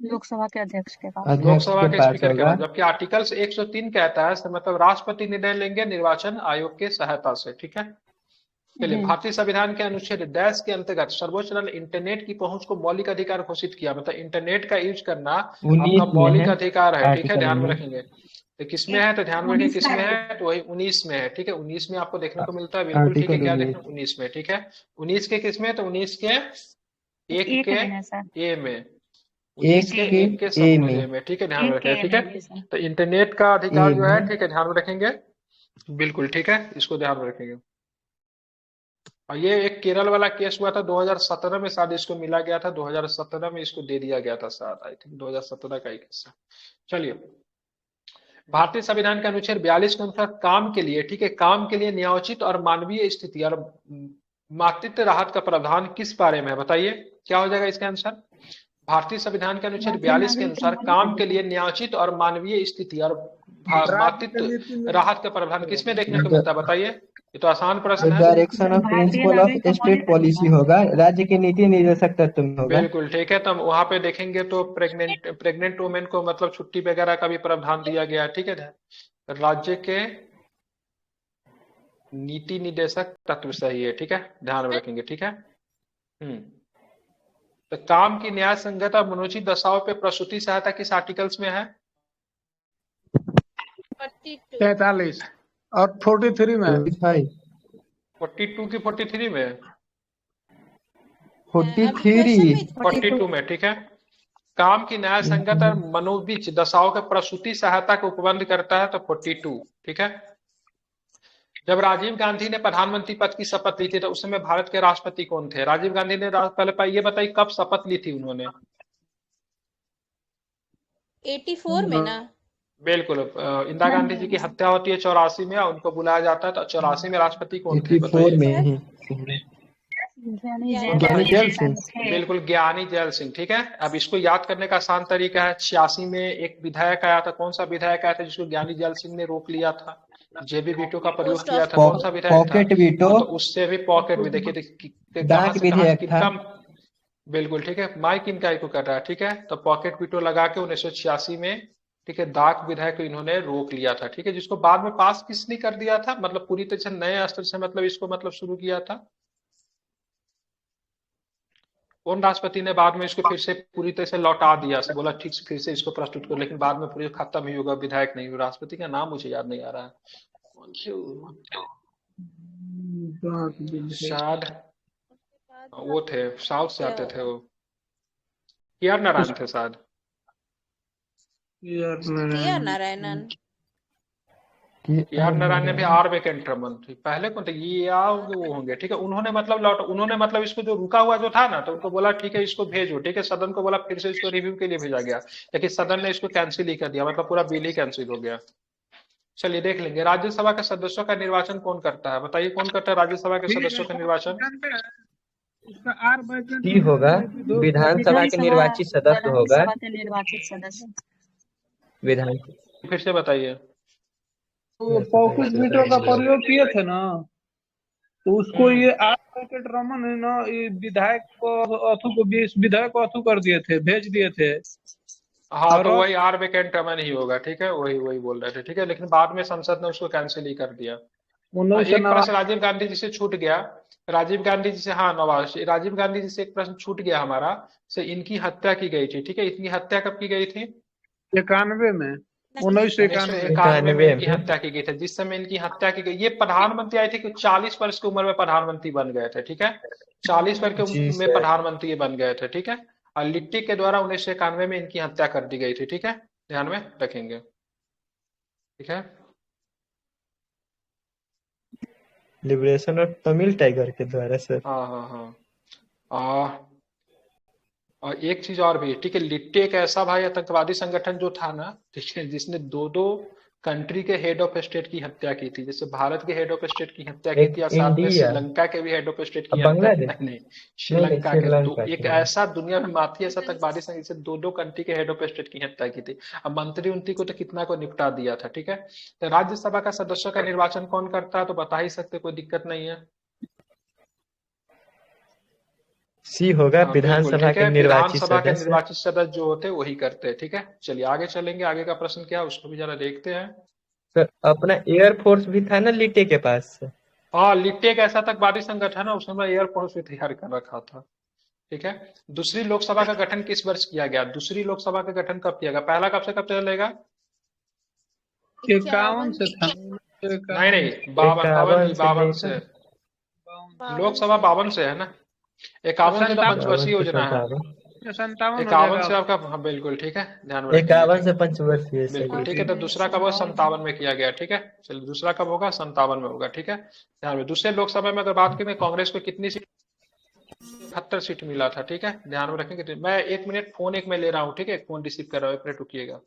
लोकसभा के अध्यक्ष के पास, अध्यक्ष लोकसभा के के पास स्पीकर के होगा। पास। जबकि आर्टिकल 103 कहता है मतलब राष्ट्रपति निर्णय लेंगे निर्वाचन आयोग के सहायता से, ठीक है। चलिए भारतीय संविधान के अनुच्छेद 10 के अंतर्गत सर्वोच्च न्यायालय इंटरनेट की पहुंच को मौलिक अधिकार घोषित किया। मतलब इंटरनेट का यूज करना आपका 19 में मौलिक है अधिकार है, ठीक है, आर्टिकल ध्यान में 19। रखेंगे। तो किसमें है? तो ध्यान में रखें किसमें है, तो वही 19 में है, ठीक है, 19 में आपको देखने को मिलता है, बिल्कुल ठीक है। आर्टिकल क्या 19 देखना 19 में, ठीक है, 19 के किसमें? तो 19 के एक एक के में है सर, ए में, 19 के एक के ए समूह में। में, ठीक है, ध्यान में एक रखें, के ठीक में है। भी सर। तो इंटरनेट का अधिकार ए जो है, में। ठीक है, ध्यान में रखेंगे, बिल्कुल ठीक है, इसको ध्यान में रखेंगे। और ये एक केरल वाला केस हुआ था 2017 में, शायद इसको मिला गया था, 2017 में इसको दे दिया गया था शायद, आई थिंक 2017 का ही केस है। चलिए भारतीय संविधान के अनुच्छेद 42 के अनुसार काम के लिए, ठीक है, काम के लिए न्यायोचित और मानवीय स्थिति और मातृत्व राहत का प्रावधान किस बारे में है? बताइए क्या हो जाएगा इसका आंसर? भारतीय संविधान के अनुच्छेद 42 के अनुसार काम के लिए न्यायोचित और मानवीय स्थिति और मातृत्व राहत का प्रावधान किसमें देखने को मिलता है? बताइए, ये तो आसान प्रश्न है। Direction of principle of state policy होगा, राज्य के नीति निर्देशक तत्व में होगा। बिल्कुल ठीक है। तो हम वहां पे देखेंगे तो प्रेग्नेंट वुमेन को मतलब छुट्टी वगैरह का भी प्रावधान दिया गया है, ठीक है। राज्य के नीति निर्देशक तत्व सही है, ठीक है, ध्यान में रखेंगे, ठीक है। तो काम की न्याय संगत और मनोचित दशाओं पे प्रसूति सहायता किस आर्टिकल्स में है? 43 और 43 में। 42 की 43 में, 42 में, ठीक है। काम की न्याय संगत और मनोविच दशाओं के प्रसूति सहायता को उपबंध करता है, तो 42, ठीक है। जब राजीव गांधी ने प्रधानमंत्री पद की शपथ ली थी तो उस समय भारत के राष्ट्रपति कौन थे? राजीव गांधी ने पहले ये बताइए कब शपथ ली थी उन्होंने? 84 में ना? बिल्कुल। इंदिरा गांधी जी की हत्या होती है 84 में, उनको बुलाया जाता है, तो 84 में राष्ट्रपति कौन थे? 84 में ज्ञानी जैल सिंह। बिल्कुल, ज्ञानी जैल सिंह, ठीक है। अब इसको याद करने का आसान तरीका है, 86 में एक विधायक आया था, कौन सा विधायक आया था जिसको ज्ञानी जैल सिंह ने रोक लिया था, जेबी वीटो का प्रयोग किया था, कौन सा विधायक था? Pocket veto. तो उससे भी पॉकेट भी देखिए डाक विधेयक था। बिल्कुल ठीक है, माइक इनका को कर रहा है, ठीक है। तो पॉकेट वीटो लगा के 1986 में, ठीक है, डाक विधेयक को इन्होंने रोक लिया था, ठीक है, जिसको बाद में पास किसने कर दिया था? मतलब पूरी तरह से नए स्तर से मतलब इसको मतलब शुरू किया था, कौन राष्ट्रपति ने बाद में इसको फिर से पूरी तरह से लौटा दिया, से बोला ठीक से फिर से इसको प्रस्तुत करो, लेकिन बाद में पूरी खत्म ही होगा, विधायक नहीं हुआ। राष्ट्रपति का नाम मुझे याद नहीं आ रहा है, शायद वो थे, साउथ से आते थे वो, के.आर. नारायण थे शायद, के.आर. नारायण ने भी आर वेकेंट रमन पहले कौन थे, ये आओगे वो होंगे, ठीक है। उन्होंने मतलब इसको जो रुका हुआ जो था ना, तो उनको बोला ठीक है इसको भेजो, ठीक है, सदन को बोला फिर से इसको रिव्यू के लिए भेजा गया, लेकिन सदन ने इसको कैंसिल ही कर दिया, मतलब पूरा बिल ही कैंसिल हो गया। चलिए देख लेंगे, राज्यसभा के सदस्यों का निर्वाचन कौन करता है? बताइए कौन करता है राज्यसभा के सदस्यों का निर्वाचन? सी होगा, विधानसभा के निर्वाचित सदस्य होगा, विधान। फिर से बताइए। तो पॉकेट वीटो का प्रयोग किए थे ना, तो उसको ये आर वेंकट रमन है ना, ये विधायक को अथू कर दिए थे, भेज दिए थे। हाँ, तो वही आर वेकेंट रमन ही होगा, ठीक है, वही बोल रहे थे, ठीक है, लेकिन बाद में संसद ने उसको कैंसिल ही कर दिया। एक प्रश्न राजीव गांधी जी से छूट गया, राजीव गांधी जी से, हाँ नवाज, राजीव गांधी जी से एक प्रश्न छूट गया हमारा, से इनकी हत्या की गई थी, ठीक है, इनकी हत्या कब की गई थी? 91 में, 1991 में इनकी हत्या की गई थी। जिस समय इनकी हत्या की गई, ये प्रधानमंत्री आए थे कि 40 वर्ष की उम्र में प्रधानमंत्री बन गए थे, ठीक है, 40 वर्ष की उम्र में प्रधानमंत्री बन गए थे, ठीक है। और लिट्टी के द्वारा 1991 में इनकी हत्या कर दी गई थी, ठीक है, ध्यान में रखेंगे। ठीक है। लिबरेशन ऑफ तमिल टाइगर के द्वारा सर। हाँ हाँ हाँ। आ, और एक चीज और भी है, ठीक है। लिट्टे एक ऐसा भाई आतंकवादी संगठन जो था ना, ठीक है, जिसने दो दो कंट्री के हेड ऑफ स्टेट की हत्या की थी। जैसे भारत के हेड ऑफ स्टेट की हत्या की एक थी और साथ में इंडिया, श्रीलंका के भी हेड ऑफ स्टेट की अब हत्या की। बांग्लादेश, नहीं नहीं, नहीं श्रीलंका के दो, श्रीलंका एक श्रीलंका। ऐसा दुनिया में माफिया ऐसा आतंकवादी संगठन जिसने दो दो कंट्री के हेड ऑफ स्टेट की हत्या की थी। अब मंत्री उंत्री को तो कितना को निपटा दिया था, ठीक है। तो राज्यसभा का सदस्यों का निर्वाचन कौन करता है, तो बता ही सकते, कोई दिक्कत नहीं है। सी होगा हाँ बिल्कुल विधानसभा ठीक के है, निर्वाचित विधानसभा के सदस्य। निर्वाचित सदस्य जो होते हैं वही करते हैं, ठीक है। चलिए आगे चलेंगे, आगे का प्रश्न क्या है उसको भी जरा देखते हैं। सर अपना एयरफोर्स भी था ना लिट्टे के पास। हाँ, लिट्टे एक ऐसा आतंकवादी संगठन है, उसने एयरफोर्स भी तैयार कर रखा था, ठीक है। दूसरी लोकसभा का गठन किस वर्ष किया गया, दूसरी लोकसभा का गठन कब किया गया, पहला कब से कब चलेगा। 51 इक्यावन से था। नहीं 51 नहीं, बावन, बावन इक्यावन नहीं, से बावन से। लेकर बावन लोकसभा से। 52 से है ना। तो 51 से तो 57 पंचवर्षीय 52 से योजना है। 57। 57 हो 51 जाएगा। से आपका, हाँ बिल्कुल ठीक है, ध्यान में रखेंगे, 51 ठीक से है। पंचवर्षीय, बिल्कुल सही ठीक है। है। तो उन्नीस दूसरा सौ कब होगा, बावन। 57 में किया गया, ठीक है। चलिए दूसरा कब होगा, 57 में होगा, ठीक है। ध्यान में, दूसरे लोकसभा में अगर बात करें कांग्रेस को कितनी सीट, 78 सीट मिला था, ठीक है। ध्यान में रखेंगे। तो मैं एक मिनट, फोन एक मैं ले रहा हूँ, ठीक है, एक फोन रिसीव कर रहा हूँ, एक मिनट रुकिएगा।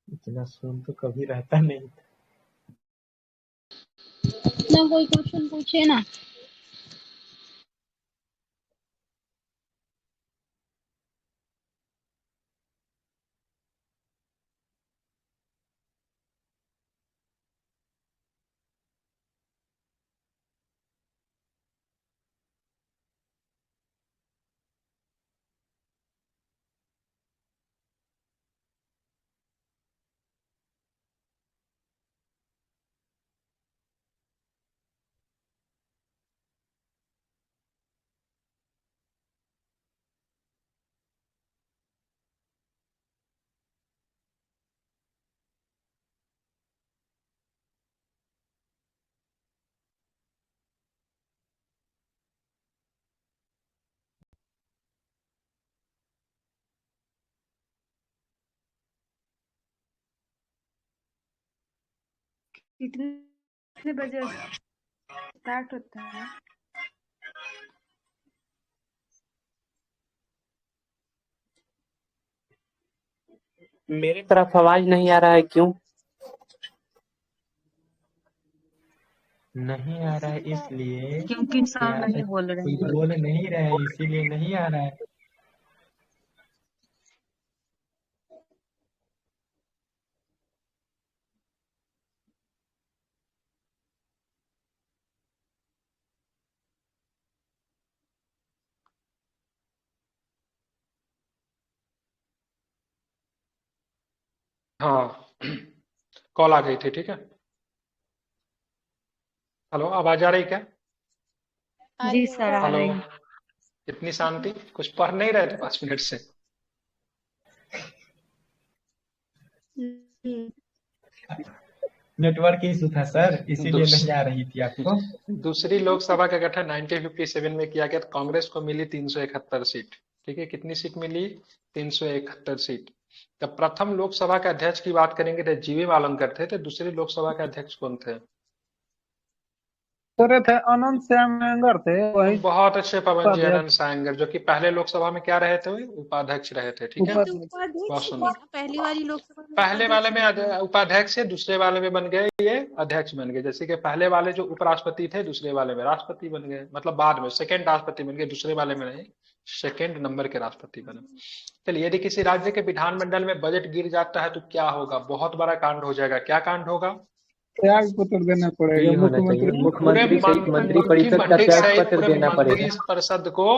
इतना सुन तो कभी रहता नहीं। ना कोई क्वेश्चन पूछे ना। कितने बजे स्टार्ट होता है? मेरे तरफ आवाज नहीं आ रहा है, क्यों? नहीं आ रहा है इसलिए क्योंकि सर क्या नहीं बोल रहे कोई हैं। बोल नहीं रहा है, इसीलिए नहीं आ रहा है। हाँ कॉल आ गई थी, ठीक है। हेलो, आवाज आ रही क्या? जी सर आ हेलो, रही है। इतनी शांति, कुछ पढ़ नहीं रहे थे 5 मिनट से? नेटवर्क इशू था सर, इसीलिए दूस, नहीं आ रही थी आपको। दूसरी लोकसभा का गठन 1957 में किया गया, तो कांग्रेस को मिली 371 सीट। ठीक है, कितनी सीट मिली? 371 सीट। जब प्रथम लोकसभा के अध्यक्ष की बात करेंगे तो जीवी मालंकर थे, तो दूसरी लोकसभा के अध्यक्ष कौन थे? सर थे अनंत श्याम अयंगर थे, वही बहुत अच्छे पवन जी, उपाध्यक्ष। अनंत सायंगर, जो कि पहले लोकसभा में क्या रहे थे? वही उपाध्यक्ष रहे थे। ठीक है, नहीं तो उपाध्यक्ष। बहुत उपाध्यक्ष थे सुंदर। ना, पहली वाली लोकसभा में पहले वाले उपाध्यक्ष में थे। उपाध्यक्ष है, दूसरे वाले में बन गए ये अध्यक्ष बन गए। जैसे कि पहले वाले जो उपराष्ट्रपति थे, दूसरे वाले में राष्ट्रपति बन गए, मतलब बाद में सेकंड राष्ट्रपति बन गए, दूसरे वाले में नहीं, सेकंड नंबर के राष्ट्रपति बने। चलिए, यदि किसी राज्य के विधानमंडल में बजट गिर जाता है तो क्या होगा? बहुत बड़ा कांड हो जाएगा। क्या कांड होगा? त्याग पत्र देना पड़ेगा ये होना चाहिए, मुख्यमंत्री। पूरे मुख्यमंत्री सहित मंत्रिपरिषद का मुख्यमंत्री त्याग सहित पत्र पूरे देना पड़ेगा। मंत्री परिषद को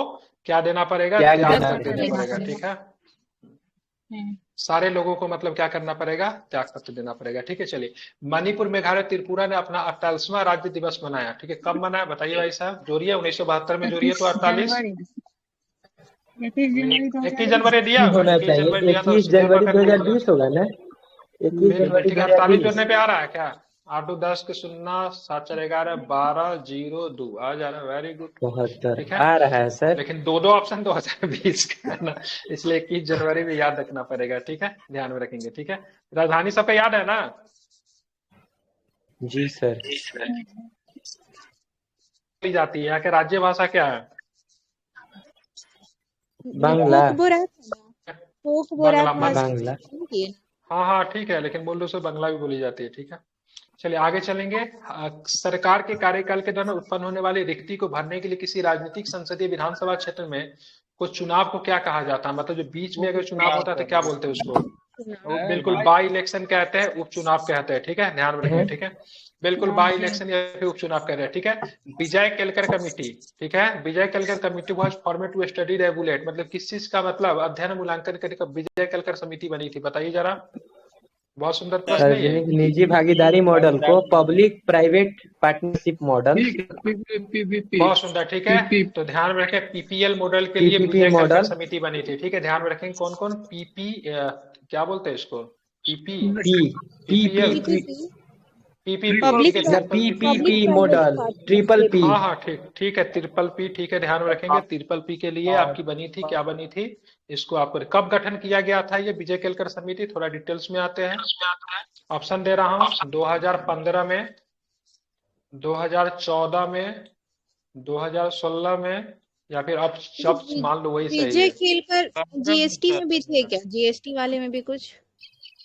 क्या देना पड़ेगा? त्याग त्याग देना पत्र देना पड़ेगा। ठीक है, सारे लोगों को मतलब क्या करना पड़ेगा? त्याग पत्र देना पड़ेगा। ठीक है, चलिए। मणिपुर, मेघालय, त्रिपुरा ने अपना 48वां राज्य दिवस मनाया। ठीक है, कब मनाया बताइए भाई साहब? जोड़िए, 1972 में जोड़िए तो 48। 21 जनवरी दिया, होना 21 चाहिए, जनवरी दिया तो 21 देव जनवरी कर दी होगा। 2020 होगा ना, 21 बिल्कुल, जनवरी ठीक है। 48 जोड़ने 2020। पे आ रहा है क्या? 8 2 10 के 0 7 4 11 12 0 2 आ जा रहा है। वेरी गुड, 72 ठीक है। आ रहा है सर। लेकिन दो ऑप्शन 2020 का है ना, इसलिए 21 जनवरी में याद रखना पड़ेगा। ठीक है, ध्यान में रखेंगे। ठीक है, राजधानी सबको याद है ना? जी सर। बोली जाती है यहाँ के राज्य भाषा क्या है? बांग्ला। बांग्ला। बांग्ला। हाँ हाँ ठीक है, लेकिन मूल रूप से बांग्ला भी बोली जाती है। ठीक है, चलिए आगे चलेंगे। सरकार के कार्यकाल के दौरान उत्पन्न होने वाली रिक्ति को भरने के लिए किसी राजनीतिक संसदीय विधानसभा क्षेत्र में कुछ चुनाव को क्या कहा जाता है? मतलब जो बीच में अगर चुनाव होता है तो क्या बोलते हैं उसको? बिल्कुल, बाई इलेक्शन कहते हैं, उपचुनाव कहते हैं। ठीक है, ध्यान में रखेंगे। ठीक है, बिल्कुल बाई इलेक्शन या फिर उपचुनाव कह रहे हैं। ठीक है, विजय केलकर कमेटी। ठीक है, Vijay Kelkar committee was formed to study regulate, मतलब किस चीज का मतलब अध्ययन मूल्यांकन करने का विजय केलकर समिति बनी थी? बताइए जरा, बहुत सुंदर प्रश्न है ये। सार्वजनिक निजी भागीदारी मॉडल को पब्लिक प्राइवेट पार्टनरशिप मॉडल। बहुत सुंदर, ठीक है। तो ध्यान में रखें, पीपीएल मॉडल के लिए PPP विजय केलकर मॉडल। समिति बनी थी। ठीक है, ध्यान में रखेंगे कौन कौन? क्या बोलते हैं इसको? PP PPL PPP model, triple P. हाँ हाँ ठीक है, ट्रिपल पी। ठीक है, ध्यान में रखेंगे। ट्रिपल पी के लिए आपकी बनी थी, क्या बनी थी? इसको आपको कब गठन किया गया था ये विजय केलकर समिति? थोड़ा डिटेल्स में आते हैं। ऑप्शन दे रहा हूँ, 2015 में, 2014 में, 2016 में, या फिर अब जब मान लो वही सही विजय है। केलकर जीएसटी में भी थे क्या? जीएसटी वाले में भी कुछ?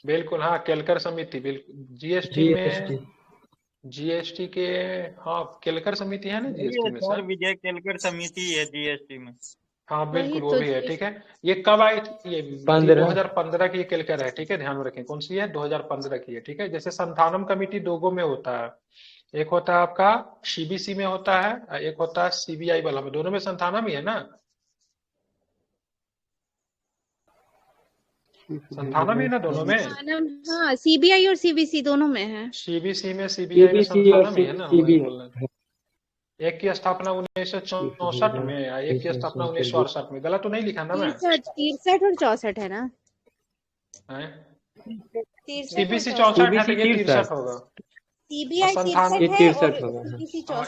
बिल्कुल हाँ, केलकर समिति, बिल्कुल जीएसटी में, जीएसटी के, हाँ केलकर समिति है ना जीएसटी में सर। विजय केलकर समिति है जीएसटी में। हाँ बिल्कुल, वो तो भी है। ठीक है, ये कब आई थी? ये 2015 की केलकर है। ठीक है, ध्यान में रखें कौन सी है? 2015 की है। ठीक है, जैसे संथानम कमेटी दो में होता है, एक होता है आपका सीबीसी में होता है, एक होता है सीबीआई वाला में। दोनों में संथानम ही है ना? संथानम ही ना दोनों में? हाँ, सीबीआई और सीबीसी दोनों में है। सीबीसी में, सीबीआई में संथानम ही है ना? वही बोल रहे हैं। एक की स्थापना 1964 में, एक की स्थापना 1968 में। गलत तो नहीं लिखा ना मैं? 63 और 64 है ना? सीबीसी 64 है तो ये 63 होगा। सीबीआई 63 होगा।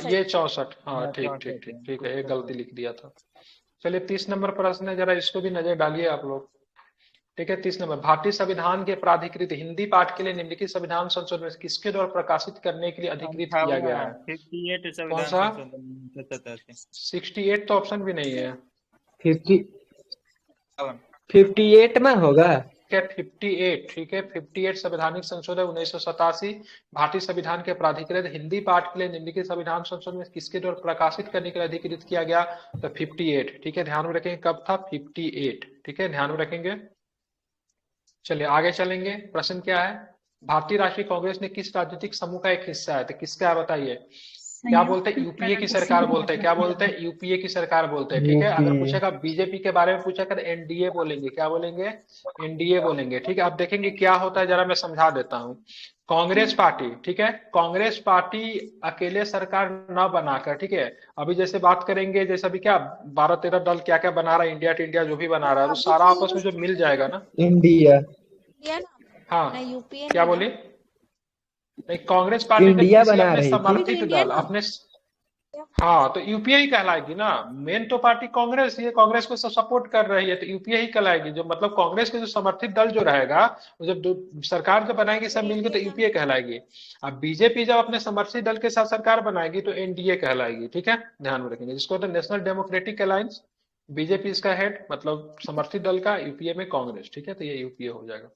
ये 64। हाँ ठीक है, एक गलती लिख दिया था। चलिए 30 नंबर प्रश्न है, जरा इसको भी नजर डालिए आप लोग। ठीक है। 30 नंबर, भारतीय संविधान के प्राधिकृत हिंदी पाठ के लिए निम्नलिखित संविधान संशोधन में किसके द्वारा प्रकाशित करने के लिए अधिकृत किया गया है? 58 कौन संविधान सा? संशोधन 87। 68 तो ऑप्शन भी नहीं है। 58 में होगा। ठीक है 58, ठीक है 58 संवैधानिक संशोधन 1987 भारतीय संविधान के प्राधिकृत हिंदी पाठ के लिए निम्नलिखित संविधान संशोधन में किसके द्वारा प्रकाशित करने के लिए अधिकृत किया गया? तो 58, ठीक है ध्यान में रखेंगे कब था? 58, ठीक है ध्यान में रखेंगे। चलिए आगे चलेंगे। प्रश्न क्या है? भारतीय राष्ट्रीय कांग्रेस ने किस राजनीतिक समूह का एक हिस्सा है? तो किसका है बताइए? क्या बोलते हैं? यूपीए की सरकार बोलते हैं। क्या बोलते हैं? यूपीए की सरकार बोलते हैं। ठीक है। अगर पूछेगा बीजेपी के बारे में पूछेगा तो एनडीए बोलेंगे। क्या बोलेंगे? एनडीए बोलेंगे। ठीक है। अब देखेंगे क्या होता है, जरा मैं समझा देता हूँ। कांग्रेस पार्टी, ठीक है, कांग्रेस पार्टी अकेले सरकार न बनाकर, ठीक है, अभी जैसे बात करेंगे, जैसे अभी क्या 12-13 दल क्या क्या बना रहा है, इंडिया टिंडिया जो भी बना रहा है, तो सारा आपस में जो मिल जाएगा ना। इंडिया। हाँ यूपीए क्या बोले? नहीं, कांग्रेस पार्टी इंडिया किसी बना अपने रही थी। समर्थित दल अपने, हाँ तो यूपीए ही कहलाएगी ना। मेन तो पार्टी कांग्रेस ही है, कांग्रेस को सपोर्ट कर रही है तो यूपीए ही कहलाएगी। जो मतलब कांग्रेस के जो समर्थित दल जो रहेगा, वो जब सरकार जब बनाएगी सब मिलकर तो यूपीए कहलाएगी। अब बीजेपी जब अपने समर्थित दल के साथ सरकार बनाएगी तो एनडीए कहलाएगी। ठीक है, ध्यान में रखेंगे। जिसको होता है नेशनल डेमोक्रेटिक अलायंस, बीजेपी इसका हेड, मतलब समर्थित दल का, यूपीए में कांग्रेस। ठीक है, तो ये यूपीए हो जाएगा।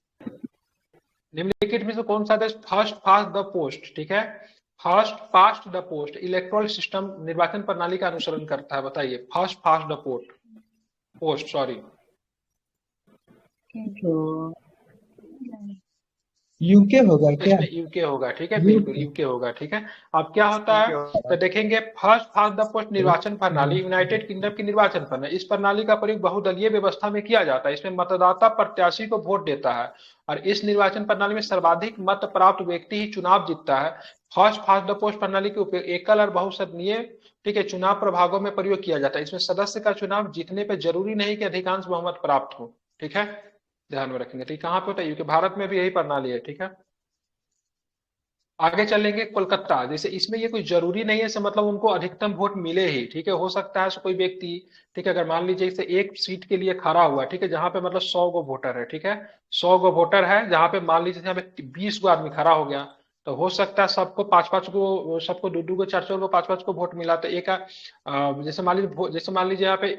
निम्नलिखित में से कौन सा देश फर्स्ट पास्ट द पोस्ट, ठीक है, first past the post electoral system निर्वाचन प्रणाली का अनुसरण करता है? बताइए। First past the post sorry, UK होगा क्या? इसमें यूके होगा। ठीक है, बिल्कुल यूके होगा। ठीक है। अब क्या होता है तो देखेंगे, फर्स्ट पास्ट द पोस्ट निर्वाचन प्रणाली यूनाइटेड किंगडम की निर्वाचन प्रणाली। इस प्रणाली का प्रयोग बहुदलीय व्यवस्था में किया जाता है। इसमें मतदाता प्रत्याशी को वोट देता है और इस निर्वाचन प्रणाली में सर्वाधिक मत प्राप्त व्यक्ति ही चुनाव जीतता है। फर्स्ट पास्ट द पोस्ट प्रणाली के उपयोग एकल और बहुसदनीय, ठीक है, चुनाव प्रभागों में प्रयोग किया जाता है। इसमें सदस्य का चुनाव जीतने पर जरूरी नहीं कि अधिकांश बहुमत प्राप्त हो। ठीक है, ध्यान में रखेंगे। ठीक, कहाँ पे होता है? यूके, भारत में भी यही प्रणाली है। ठीक है, आगे चलेंगे। कोलकाता, जैसे इसमें ये कोई जरूरी नहीं है से मतलब उनको अधिकतम वोट मिले ही। ठीक है, हो सकता है कोई व्यक्ति, ठीक है, अगर मान लीजिए जैसे एक सीट के लिए खड़ा हुआ, ठीक है, जहां पे मतलब 100 गो वोटर है, ठीक है, 100 गो वोटर है, जहां पे मान लीजिए यहाँ पे 20 गो आदमी खड़ा हो गया, तो हो सकता है सबको 5-5 गो, सबको 2-2 गो, 4-4 गो, 5-5 को वोट मिला। तो एक जैसे मान लीजिए यहाँ पे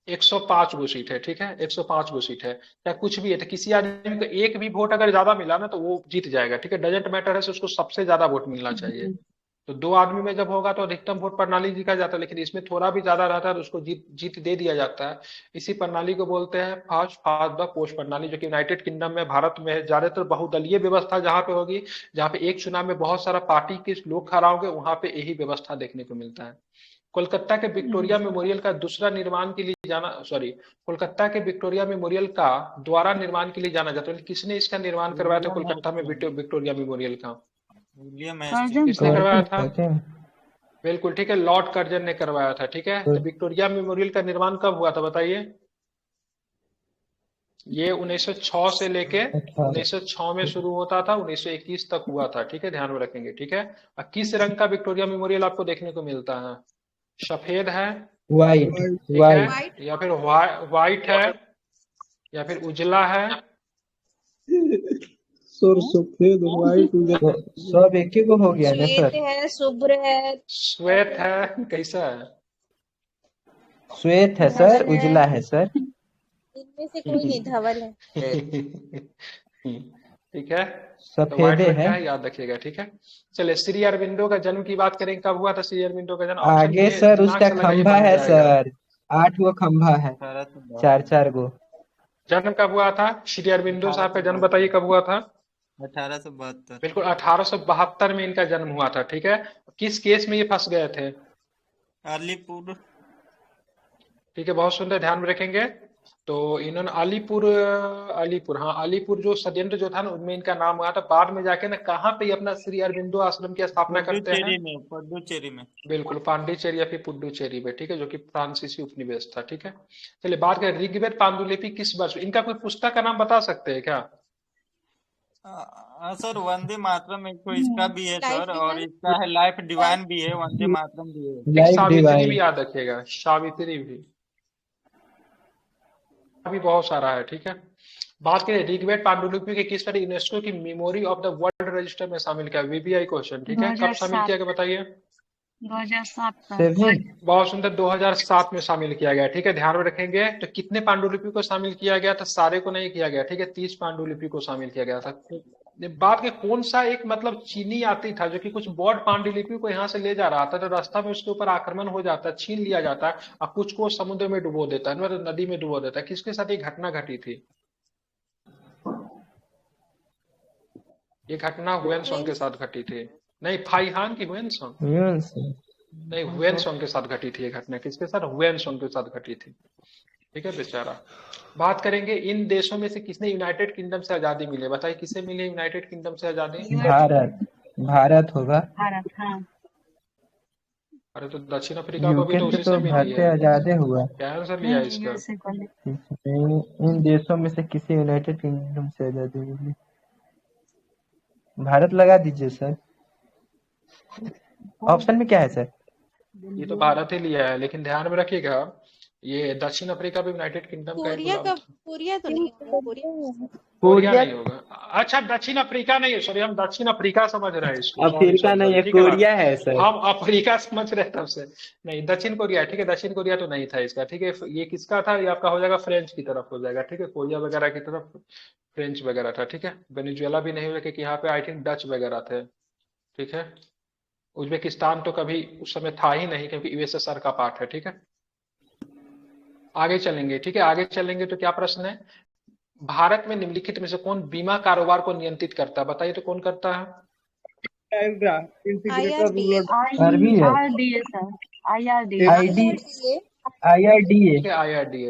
105 गो सीट है, ठीक है, 105 गो सीट है या कुछ भी है, तो किसी आदमी को एक भी वोट अगर ज्यादा मिला ना तो वो जीत जाएगा। ठीक है, डजेंट मैटर है, उसको सबसे ज्यादा वोट मिलना चाहिए। तो 2 आदमी में जब होगा तो अधिकतम वोट प्रणाली जीता जाता है, लेकिन इसमें थोड़ा भी ज्यादा रहता है तो उसको जीत दे दिया जाता है। इसी प्रणाली को बोलते हैं फर्स्ट पास्ट द पोस्ट प्रणाली, जो कि यूनाइटेड किंगडम में, भारत में है। ज्यादातर बहुदलीय व्यवस्था जहां पे होगी, जहां पे एक चुनाव में बहुत सारा पार्टी के लोग खड़ा होंगे, वहां पे यही व्यवस्था देखने को मिलता है। कोलकाता के विक्टोरिया मेमोरियल का दूसरा निर्माण के लिए कोलकाता के विक्टोरिया मेमोरियल का द्वारा निर्माण के लिए जाना जाता है। किसने इसका निर्माण करवाया था कोलकाता में विक्टोरिया मेमोरियल का? किसने करवाया था? बिल्कुल ठीक है, लॉर्ड कर्जन ने करवाया था। ठीक है, तो विक्टोरिया मेमोरियल का निर्माण कब हुआ था बताइए? ये 1906 से लेके 1906 में शुरू होता था, 1921 तक हुआ था। ठीक है, ध्यान में रखेंगे। ठीक है, और किस रंग का विक्टोरिया मेमोरियल आपको देखने को मिलता है? सफेद है, वाइट, या फिर व्हाइट है, या फिर उजला है? सर सफेद व्हाइट उजला सब एक ही को हो गया ना सर? श्वेत है, शुभ्र है, श्वेत है, कैसा है? श्वेत है सर, उजला है सर। इनमें से कोई नहीं, धवल है। ठीक है, तो सफेद व्हाइट रंग है। का है, याद रखिएगा। ठीक है, चलिए श्री अरविंदो का जन्म की बात करें, कब हुआ था श्री अरविंदो का जन्म? आगे सर उसका खंभा है सर, 8 गो खंभा है, 4-4 गो। जन्म कब हुआ था श्री अरविंदो साहब का? जन्म बताइए कब हुआ था? 1872। बिल्कुल 1872 में इनका जन्म हुआ था। ठीक है, किस केस में ये फंस गए थे? अलीपुर। ठीक है, बहुत सुंदर, ध्यान में रखेंगे। तो इन्होंने अलीपुर, हाँ अलीपुर जो षड्यंत्र जो था ना, उनमें इनका नाम हुआ था। बाद में जाके ना कहाँ पे अपना श्री अरविंदो आश्रम की स्थापना करते हैं? पुडुचेरी में। बिल्कुल, पांडिचेरी या फिर पुडुचेरी में। ठीक है, जो कि फ्रांसीसी उपनिवेश था। ठीक है, चलिए बात करें ऋग्वेद पांडुलिपि किस वर्ष, इनका कोई पुस्तक का नाम बता सकते हैं क्या? सर वंदे मातरम एक तो इसका भी है सर, और इसका है लाइफ डिवाइन भी है, वंदे मातरम भी है। सावित्री भी याद रखिएगा, सावित्री भी बहुत सारा है। ठीक है, बात करें ऋग्वेद पांडुलिपि के किस तरह यूनेस्को की memory of the world register में शामिल किया, VBI क्वेश्चन, ठीक है। कब शामिल किया गया बताइए? 2007 का। बहुत सुंदर, 2007 में शामिल किया गया, ठीक है। ध्यान में रखेंगे। तो कितने पांडुलिपि को शामिल किया गया था? सारे को नहीं किया गया, ठीक है। 30 पांडुलिपि को शामिल किया गया था। बात के कौन सा एक मतलब चीनी यात्री था जो कि कुछ बौद्ध पांडुलिपि को यहाँ से ले जा रहा था, तो रास्ता में उसके ऊपर आक्रमण हो जाता है, छीन लिया जाता है और कुछ को समुद्र में डुबो देता है, मतलब नदी में डुबो देता है। किसके साथ ये घटना घटी थी? ये घटना हुएनसोंग के साथ घटी थी। नहीं, फाइहान की हुएनसोंग नहीं, हुएनसोंग के साथ घटी थी ये घटना। किसके साथ? हुएनसोंग के साथ घटी थी, ठीक है बेचारा। बात करेंगे इन देशों में से किसने यूनाइटेड किंगडम से आजादी मिली, बताइए किसे मिली यूनाइटेड किंगडम से आजादी? भारत होगा। भारत, हाँ। अरे तो दक्षिण अफ्रीका को भी तो उसी से मिली भारत है। आजाद हुआ। क्या आंसर लिया इसका? इन देशों में से किसी यूनाइटेड किंगडम से आजादी मिली, भारत लगा दीजिए सर। ऑप्शन में क्या है सर? ये तो भारत ही लिया है, लेकिन ध्यान में रखिएगा ये दक्षिण अफ्रीका भी यूनाइटेड किंगडम का एक कोरिया गुलाम का, था। कोरिया तो नहीं होगा, कोरिया नहीं होगा। अच्छा, दक्षिण अफ्रीका नहीं है, सॉरी, हम दक्षिण अफ्रीका समझ रहे हैं इसको। अफ्रीका नहीं है, कोरिया है सर। हम अफ्रीका समझ रहे तब से। नहीं, दक्षिण कोरिया, ठीक है। दक्षिण कोरिया तो नहीं था इसका, ठीक है। ये किसका था? ये आपका हो जाएगा फ्रेंच की तरफ हो जाएगा, ठीक है। कोरिया वगैरह की तरफ फ्रेंच वगैरह था, ठीक है। वेनेजुएला भी नहीं हुआ क्योंकि यहाँ पे आई थिंक डच वगैरह थे, ठीक है। उज्बेकिस्तान तो कभी उस समय था ही नहीं क्योंकि यूएसएसआर का पार्ट है, ठीक है। आगे चलेंगे, ठीक है। आगे चलेंगे तो क्या प्रश्न है? भारत में निम्नलिखित में से कौन बीमा कारोबार को नियंत्रित करता है, बताइए तो कौन करता है? IRDA,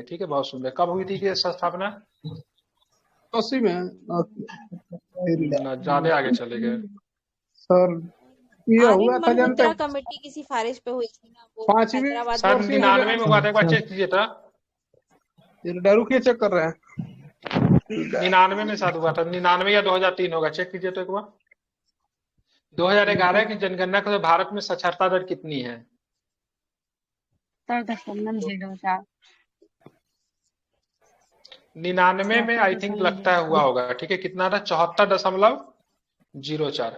ठीक है। बहुत सुंदर। कब हुई थी कि स्थापना? 80 में। ज्यादा आगे चले गए सर, ये हुआ था जानते हैं? कमेटी की सिफारिश पे हुई थी ना वो, 5वीं हैदराबाद सर, में। 99 में हुआ था, एक बार चेक कीजिए था। दारू के चेक कर रहे हैं। 99 में शायद हुआ था, 99 या 2003 होगा, चेक कीजिए तो एक बार। 2011 की जनगणना को भारत में साक्षरता दर कितनी है? 99 में आई थिंक लगता है हुआ होगा, ठीक है। कितना था? 74.04,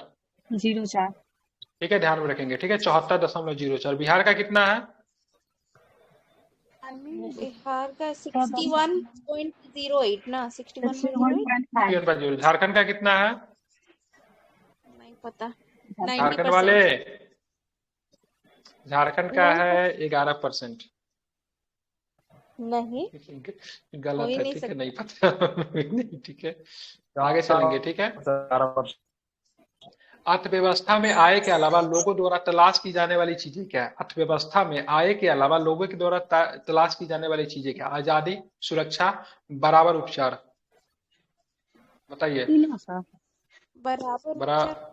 ठीक है। ध्यान में रखेंगे, ठीक है। 74.04। बिहार का कितना है? बिहार का 61.08 ना, 61.08। झारखंड का कितना है? नहीं पता। झारखंड वाले, झारखंड का है 11%। नहीं, गलत है, ठीक है। नहीं पता नहीं, ठीक है। तो आगे चलेंगे, ठीक है। अर्थव्यवस्था में आय के अलावा लोगों द्वारा तलाश की जाने वाली चीजें क्या है? अर्थव्यवस्था में आय के अलावा लोगों के द्वारा तलाश की जाने वाली चीजें क्या? आजादी, सुरक्षा, बराबर उपचार, बताइए। बराबर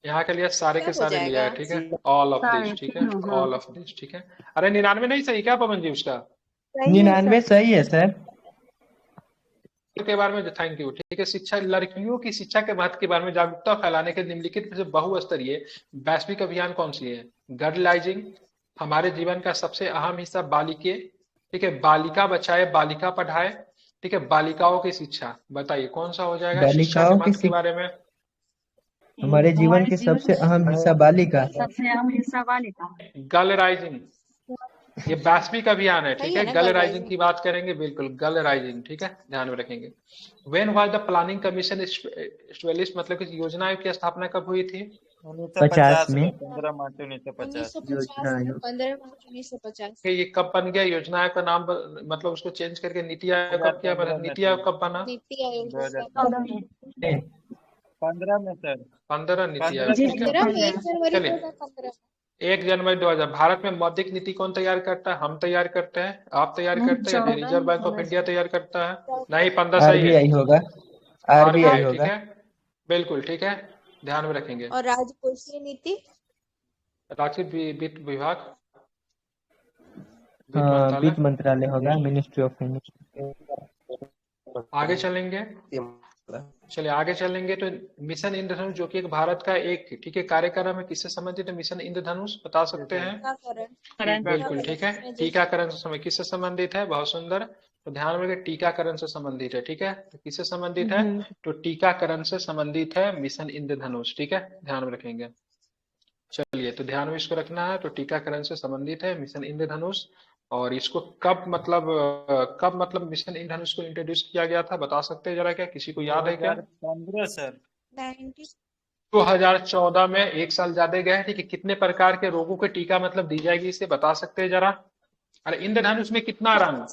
यहाँ के लिए सारे के सारे लिया है, ठीक है। ऑल ऑफ दिस, ठीक है। ऑल ऑफ दिस, ठीक है। अरे 99 नहीं सही क्या पवन जी उसका? 99 सही है सर। के बारे में थैंक यू, ठीक है। शिक्षा, लड़कियों की शिक्षा के महत्व के बारे में जागरूकता फैलाने के निम्नलिखित में से बहुस्तरीय वैश्विक अभियान कौन सी है? गर्लाइजिंग, हमारे जीवन का सबसे अहम हिस्सा बालिके, ठीक है। बालिका बचाए बालिका पढ़ाए, ठीक है। बालिकाओं की शिक्षा, बताइए कौन सा हो जाएगा? शिक्षा के महत्व के बारे में। हमारे जीवन के सबसे अहम हिस्सा बालिका। गर्लराइजिंग, ये वैश्विक अभियान है, ठीक है। गर्लराइजिंग की बात करेंगे, बिल्कुल गर्लराइजिंग, ठीक है। ध्यान में रखेंगे। When was the planning commission established, मतलब कि योजना आयोग की स्थापना कब हुई थी? 1950 में। 15 मार्च 1950। 15 मार्च 1950। ये कब बन गया योजना आयोग का नाम? मतलब उसको चेंज करके नीति आयोग कब किया? नीति आयोग कब बना? नीति आयोग 15 में सर। 15 नीति आयोग, ठीक है। चलिए, 1 जनवरी 2000। भारत में मौद्रिक नीति कौन तैयार करता है? हम तैयार करते हैं, आप तैयार करते हैं, या रिजर्व बैंक ऑफ इंडिया तैयार करता है? नहीं, 15 सही है। RBI होगा। RBI होगा, ठीक है, बिल्कुल ठीक है। ध्यान में रखेंगे। और राजकोषीय नीति? राष्ट्रीय वित्त विभाग, वित्त मंत्रालय होगा, मिनिस्ट्री ऑफ फाइनेंस। आगे चलेंगे, चलिए आगे चलेंगे। तो मिशन इंद्रधनुष जो कि एक भारत का एक, ठीक है, कार्यक्रम है, किससे संबंधित है? मिशन इंद्रधनुष बता सकते हैं? बिल्कुल ठीक है। टीकाकरण से समय किससे संबंधित है? बहुत सुंदर। तो ध्यान में रखिए टीकाकरण से संबंधित है, ठीक है। तो किससे संबंधित है? तो टीकाकरण से संबंधित है मिशन इंद्रधनुष, ठीक है, ध्यान में रखेंगे। चलिए, तो ध्यान में इसको रखना है। तो टीकाकरण से संबंधित है मिशन इंद्रधनुष। और इसको कब मतलब मिशन इंद्रधनुष को इंट्रोड्यूस किया गया था, बता सकते हैं जरा क्या, किसी को याद है क्या? 2015 सर। 2014 में, एक साल ज्यादा गया है, ठीक है। कितने प्रकार के रोगों के टीका मतलब दी जाएगी, इसे बता सकते हैं जरा? अरे इंद्रधनुष में कितना रंग?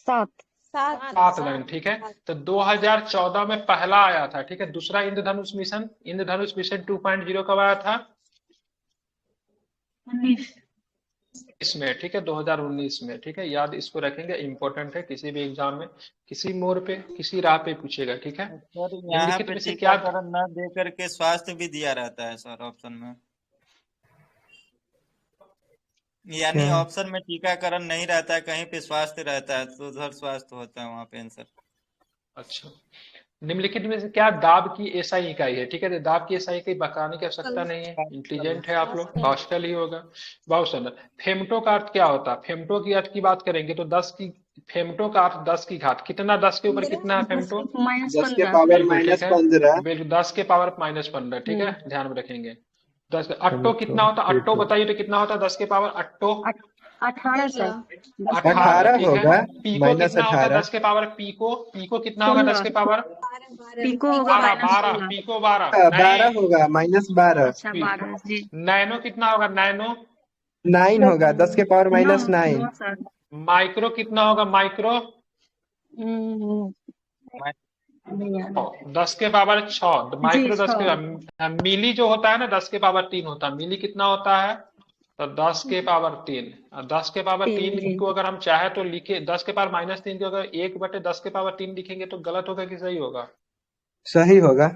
7 रंग, ठीक है। तो 2014 में पहला आया था, ठीक है। दूसरा इंद्रधनुष मिशन 2.0 कब आया था? इसमें, ठीक है, 2019 में, ठीक है। याद इसको रखेंगे, इंपॉर्टेंट है, किसी भी एग्जाम में किसी मोड़ पे किसी राह पे पूछेगा, ठीक है। सर यहाँ निम्नलिखित पे में से क्या? टीकाकरण न दे करके स्वास्थ्य भी दिया रहता है सर ऑप्शन में, यानी क्या? ऑप्शन में टीकाकरण नहीं रहता है, कहीं पे स्वास्थ्य रहता है, तो उधर स्वास्थ्य होता है वहाँ पे आंसर। अच्छा, निम्नलिखित में से क्या दाब की एसआई इकाई है, ठीक है। तो दाब की एसआई इकाई बताने की आवश्यकता नहीं है, इंटेलिजेंट है आप लोग, पास्कल ही होगा। बहुत सुंदर। फेमटो का अर्थ क्या होता है? फेमटो की अर्थ की बात करेंगे तो फेमटो का अर्थ 10 की घात, कितना 10 के ऊपर कितना है फेमटो? 10 के पावर -15। बिल्कुल 10 के पावर -15, ठीक है, ध्यान में रखेंगे। 10 अट्टो कितना होता है? अट्टो बताइए तो कितना होता है 10 के पावर अट्टो? 18 सर। 18 होगा, पीको कितना होता है 10 के पावर? पीको कितना होगा 10 के पावर? पीको होगा 12 पीको 12 12 होगा, -12। अच्छा 12 जी। नैनो कितना होगा? नैनो 9 होगा, 10 के पावर -9। सर। माइक्रो कितना होगा? माइक्रो 10 के पावर 6, माइक्रो 10 के। मिली जो होता है ना 10 के पावर 3 होता है। मिली कितना होता है? तो 10 के पावर 3। 10 के पावर 3 को अगर हम चाहे तो लिखे, 10 के पावर -3 को अगर 1/10 के पावर 3 लिखेंगे तो गलत होगा कि सही होगा? सही होगा।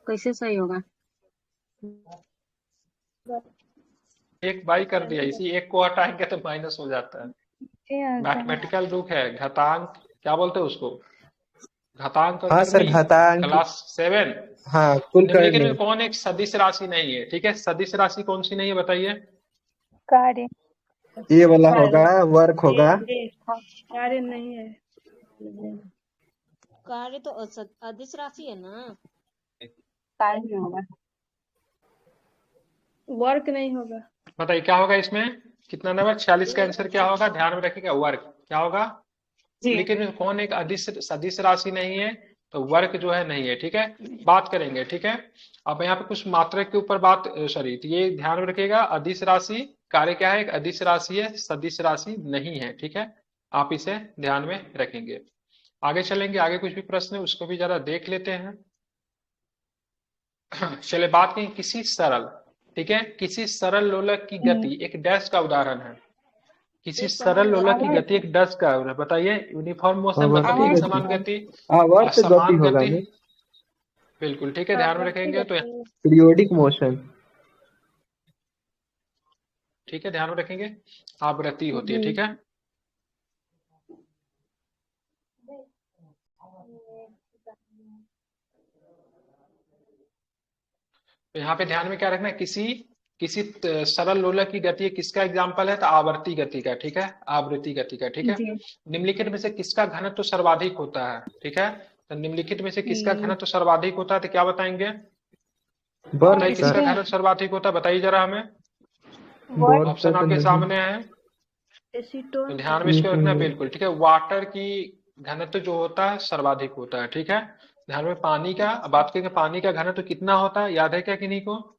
कैसे सही होगा? 1 बाई कर दिया, इसी 1 को हटाएंगे तो माइनस हो जाता है। मैथमेटिकल रूप है, घातांक क्या बोलते हैं उसको? घातांक हाँ सर, घातांक। क्लास 7। हाँ, कुल निम्नलिखित में करनी। कौन एक सदिश राशि नहीं है, ठीक है। सदिश राशि कौन सी नहीं है बताइए? कार्य। ये वाला होगा, वर्क होगा। कार्य नहीं है। कार्य तो अदिश राशि है ना। कार्य नहीं होगा, वर्क नहीं होगा। बताइए क्या होगा इसमें? कितना नंबर? 46 का आंसर क्या होगा? ध्यान में रखिएगा, वर्क क्या होगा। लेकिन कौन एक सदिश राशि नहीं है? तो वर्क जो है नहीं है, ठीक है। बात करेंगे, ठीक है। अब यहाँ पे कुछ मात्रक के ऊपर बात, सॉरी, तो ये ध्यान में रखिएगा, अदिश राशि कार्य क्या है? एक अदिश राशि है, सदिश राशि नहीं है, ठीक है। आप इसे ध्यान में रखेंगे। आगे चलेंगे, आगे कुछ भी प्रश्न है उसको भी जरा देख लेते हैं। चलिए बात करें किसी सरल, ठीक है, किसी सरल लोलक की गति एक डैश का उदाहरण है। किसी सरल लोलक की गति एक डैश का उदाहरण बताइए। यूनिफॉर्म मोशन मतलब एक समान गति, समान गति, बिल्कुल, ठीक है, ध्यान में रखेंगे। तो पीरियोडिक मोशन, ठीक है, ध्यान में रखेंगे, आवृत्ति होती है, ठीक है। तो यहाँ पे ध्यान में क्या रखना है? किसी सरल लोलक की गति किसका एग्जाम्पल है? तो आवर्ती गति का, ठीक है, आवृत्ति गति का, ठीक है। निम्नलिखित में से किसका घनत्व सर्वाधिक होता है, ठीक है। तो निम्नलिखित में से किसका घनत्व सर्वाधिक होता है? तो क्या बताएंगे? बताइए किसका घनत्व सर्वाधिक होता है, बताइए जरा हमें। ऑप्शन आपके सामने है, तो ध्यान में इसको रखना, बिल्कुल, ठीक है। वाटर की घनत्व जो होता है सर्वाधिक होता है, ठीक है। ध्यान में पानी का बात करेंगे, पानी का घनत्व कितना होता है, याद है क्या किन्हीं को?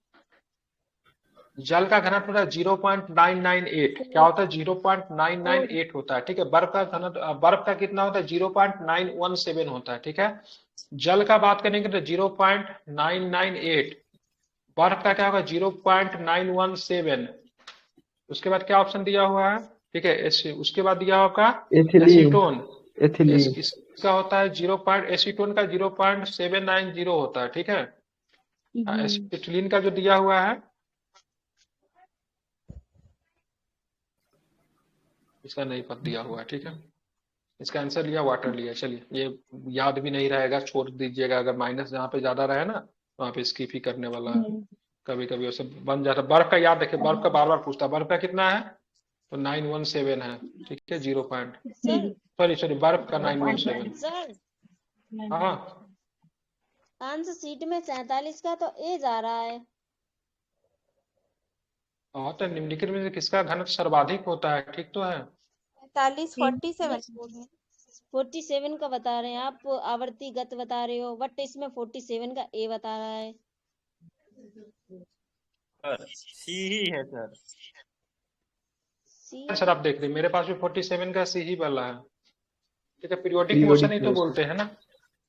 जल का घनत्व होता है 0.998, क्या होता है? 0.998 होता है, ठीक है। बर्फ का घनत्व, बर्फ का कितना होता है? 0.917 होता है, ठीक है। जल का बात करेंगे तो 0.998, बर्फ का क्या होगा? 0.917। उसके बाद क्या ऑप्शन दिया हुआ है, ठीक है, उसके बाद दिया होगा एसीटोन। इसका होता है एसीटोन का 0.790 होता है, ठीक है। एसिटिलीन का जो दिया हुआ है, इसका नहीं पता दिया हुआ है, ठीक है। इसका आंसर लिया वाटर लिया। चलिए, ये याद भी नहीं रहेगा, छोड़ दीजिएगा। अगर माइनस जहाँ पे ज्यादा रहे ना वहाँ पे स्किप ही करने वाला है, कभी कभी वो सब बन जाता है। बर्फ का याद रखिए, बर्फ का बार बार पूछता है। बर्फ का कितना है? तो 917 है, ठीक है 0 पॉइंट, सर सॉरी बर्फ का 917। सर हाँ आंसर सीट में 47 का तो ए जा रहा है। हाँ, तो निम्नलिखित में से किसका घनत्व सर्वाधिक होता है, ठीक तो है। 45 47 47 का बता रहे हैं आप, आवर्ती गत बता रहे हो, बट इसमें 47 का ए बता रहा है। सी ही है सर। सी सर आप देख रहे मेरे पास भी 47 का सी ही वाला है, ठीक है। पीरियोडिक मोशन ही तो बोलते हैं ना।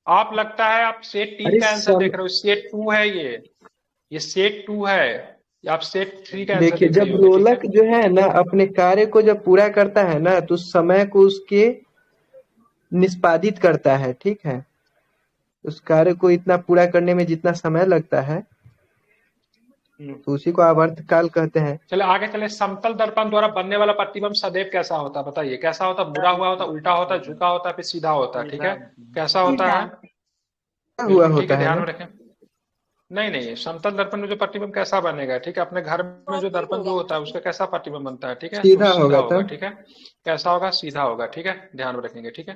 आप लगता है आप सेट 3 का आंसर देख रहे हो, सेट 2 है ये सेट 2 है, आप सेट 3 का आंसर देखिए, देख जब रहे हो, लोलक जो है ना अपने कार्य को जब पूरा करता है ना तो समय को उसके निष्पादित करता है, ठीक है। उस कार्य को इतना पूरा करने में जितना समय लगता है तो उसी को आवर्त काल कहते हैं। चले आगे चले। समतल दर्पण द्वारा बनने वाला प्रतिबिंब सदैव कैसा होता है, बताइए कैसा होता है। मुड़ा हुआ होता है, उल्टा होता है, झुका होता है, फिर सीधा होता है, ठीक है। कैसा होता है, हुआ ठीक होता है, है ध्यान ना। में रखें। नहीं समतल दर्पण में जो प्रतिबिंब कैसा बनेगा, ठीक है। अपने घर में जो दर्पण जो होता है उसका कैसा प्रतिबिंब बनता है, ठीक है, सीधा तो होगा होगा, तब। ठीक है। कैसा होगा, सीधा होगा, ठीक है, ध्यान में रखेंगे, ठीक है।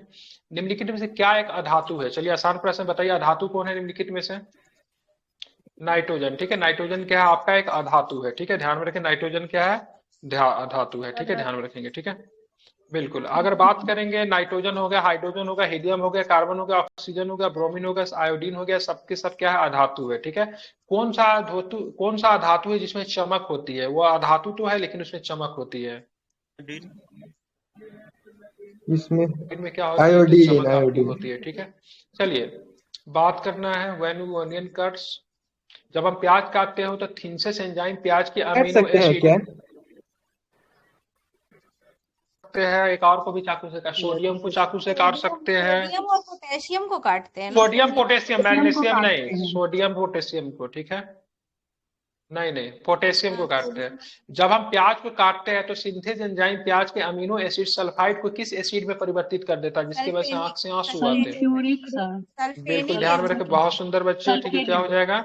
निम्नलिखित में से क्या एक अधातु है, चलिए आसान प्रश्न बताइए। अधातु कौन है निम्नलिखित में से, नाइट्रोजन, ठीक है। नाइट्रोजन क्या है, आपका एक अधातु है, ठीक है, ध्यान में रखें। नाइट्रोजन क्या है, अधातु है, ठीक है, ध्यान में रखेंगे, ठीक है। बिल्कुल। अगर बात करेंगे, नाइट्रोजन हो गया, हाइड्रोजन हो गया, हीलियम हो गया, कार्बन हो गया, ऑक्सीजन हो गया, ब्रोमीन हो गया, आयोडीन हो गया, सबके सब क्या है, अधातु है, ठीक है। कौन सा अधातु है जिसमें चमक होती है, वो अधातु तो है लेकिन उसमें चमक होती है। इसमें इनमें क्या होती है, आयोडीन चमक आपकी आयोडीन होती है, ठीक है। चलिए बात करना है व्हेन ओनियन कट्स, जब हम प्याज काटते हो तो थिनसेस एंजाइम प्याज के काट अमीनो सकते हैं एसिड क्या। है। एक और को भी चाकू से काट, सोडियम को चाकू से काट सकते हैं, सोडियम और पोटेशियम को काटते हैं ना। सोडियम पोटेशियम, मैग्नीशियम काटते नहीं, हैं। सोडियम पोटेशियम को, ठीक है। नहीं पोटेशियम को काटते हैं। जब हम प्याज को काटते हैं तो सिंथेज एंजाइम प्याज के अमीनो एसिड सल्फाइड को किस एसिड में परिवर्तित कर देता है जिसकी वजह से आंख से आंसू आते हैं। Sulphuric sir. बिल्कुल ध्यान में रखें, बहुत सुंदर बच्चे, ठीक है। क्या हो जाएगा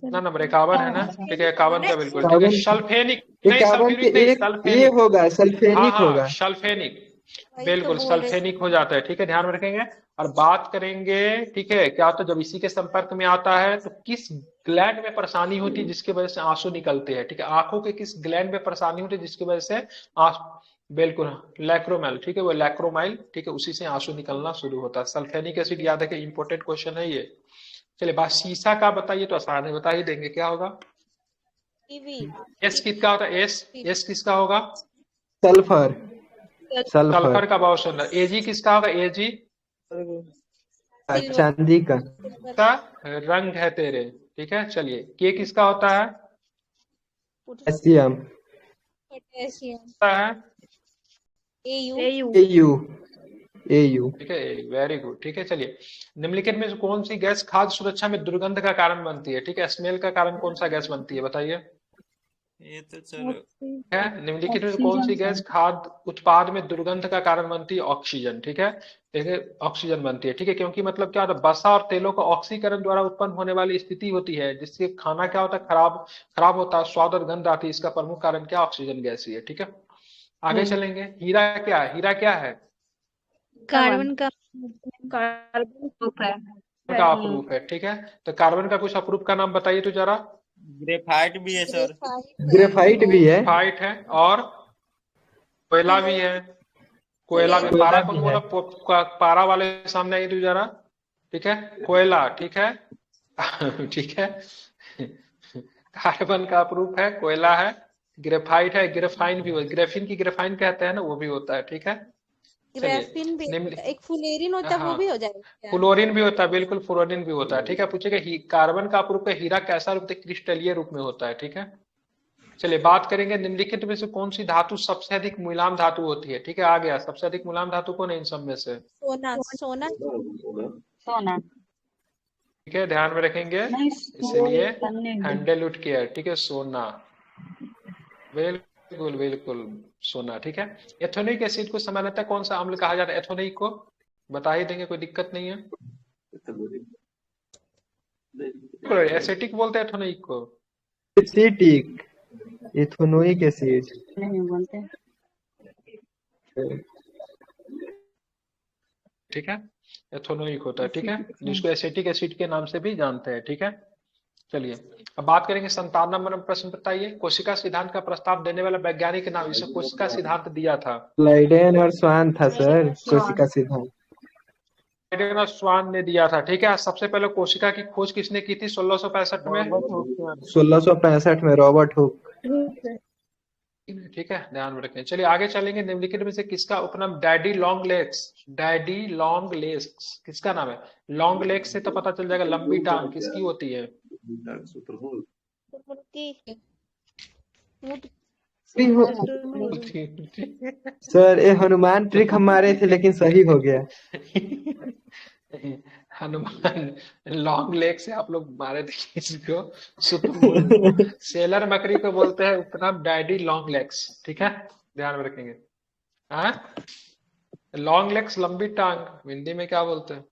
ना, नंबर 51 है ना, ठीक है, 51 का बिल्कुल, ठीक है। सल्फेनिक नहीं, 51 के सल्फ्यूरिक नहीं, एक ये सल्फेनिक, होगा, हाँ सल्फेनिक होगा। सल्फेनिक, वही तो बिल्कुल बोल रहे सल्फेनिक हो जाता है, ठीक है, ध्यान में रखेंगे। और बात करेंगे, ठीक है, क्या होता है जब इसी के संपर्क में आता है तो किस ग्लैंड में परेशानी होती है जिसकी वजह से आंसू निकलते हैं, ठीक है। आंखों के किस ग्लैंड में परेशानी होती है जिसकी वजह से बिल्कुल लैक्रोमाइल, ठीक है, वो लैक्रोमाइल, ठीक है, उसी से आंसू निकलना शुरू होता है। सल्फेनिक एसिड याद है कि इंपॉर्टेंट क्वेश्चन है ये। चलिए बात शीशा का बताइए, तो आसान है, बता ही देंगे, क्या होगा। एस किसका होता है, एस किसका होगा, सल्फर सल्फर का बहुत सुंदर। एजी किसका होगा, एजी चांदी का रंग है तेरे, ठीक है। चलिए के किसका होता है, पोटेशियम पोटेशियम है एयू, ठीक है, वेरी गुड, ठीक है। चलिए निम्नलिखित में से कौन सी गैस खाद्य सुरक्षा में दुर्गंध का कारण बनती है, ठीक है। स्मेल का कारण कौन सा गैस बनती है, बताइए। ये तो चलो है निम्नलिखित में कौन सी गैस खाद्य उत्पाद में दुर्गंध का कारण बनती है, ऑक्सीजन, ठीक है। देखिए ऑक्सीजन बनती है, ठीक है, क्योंकि मतलब क्या होता है, वसा और तेलों का ऑक्सीकरण द्वारा उत्पन्न होने वाली स्थिति होती है जिससे खाना क्या होता है, खराब होता है, स्वाद और गंध आती है। इसका प्रमुख कारण क्या, ऑक्सीजन गैस ही है, ठीक है। आगे चलेंगे। हीरा क्या है, हीरा क्या है, कार्बन का अप्रूफ है, ठीक है। तो कार्बन का कुछ अप्रूफ का नाम बताइए तो जरा। ग्रेफाइट भी है सर, ग्रेफाइट भी है, ग्रेफाइट है, और कोयला भी है, कोयला में पारा कौन बोला, पारा वाले सामने आई तो जरा, ठीक है, कोयला, ठीक है ठीक है। कार्बन का अप्रूफ है, कोयला है, ग्रेफाइट है, ग्रेफाइन भी होता है, ग्रेफिन की ग्रेफाइन कहते हैं ना, वो भी होता है, ठीक है। ग्रेफिन भी, एक फ्लोरीन होता है, वो भी हो जाएगा। फ्लोरीन भी होता है, बिल्कुल फ्लोरीन भी होता है, ठीक है। पूछेगा कार्बन का अप्रूफ है, हीरा कैसा रूप, क्रिस्टलीय रूप में होता है, ठीक है। चलिए बात करेंगे निम्नलिखित में से कौन सी धातु सबसे अधिक मुलायम धातु होती है, ठीक है। आ गया, सबसे अधिक मुलायम धातु कौन है इन सब में से, सोना। ठीक है, ध्यान में रखेंगे, इसलिए हैंडल उठ केयर, ठीक है, सोना, बिल्कुल सोना, ठीक है। एथोनिक एसिड को सामान्यतः कौन सा अम्ल कहा जाता है, एथोनिक को बता ही देंगे, कोई दिक्कत नहीं है। एसिटिक बोलते हैं एथोनिक को, एसिटिक इथेनोइक एसिड। नहीं बोलते। ठीक है, एथेनोइक होता है, ठीक है, जिसको एसिटिक एसिड के नाम से भी जानते हैं, ठीक है। चलिए अब बात करेंगे 57 नंबर प्रश्न। बताइए कोशिका सिद्धांत का प्रस्ताव देने वाला वैज्ञानिक के नाम, इसे कोशिका सिद्धांत दिया था। लाइडेन और स्वान था सर कोशिका सिद्धांत। लाइडेन और स्वान ने दिया था, ठीक है। सबसे पहले कोशिका की खोज किसने की थी 1665 में? 1665 में रॉबर्ट हुक। ठीक है, ध्यान में रखें। चलिए आगे चलेंगे। निम्नलिखित में से किसका उपनाम daddy long legs? Daddy long legs किसका नाम है? लॉन्ग लेग्स से तो पता चल जाएगा, लंबी टांग किसकी होती है? सर ये हनुमान ट्रिक हम मारे थे लेकिन सही हो गया। हनुमान लॉन्ग लेग से आप लोग मारे थे किसको? शुतुरमुर्ग। सेलर मकड़ी को बोलते हैं उपनाम डैडी लॉन्ग लेग्स, ठीक है, ध्यान में रखेंगे। हाँ, लॉन्ग लेग्स लंबी टांग हिंदी में क्या बोलते हैं?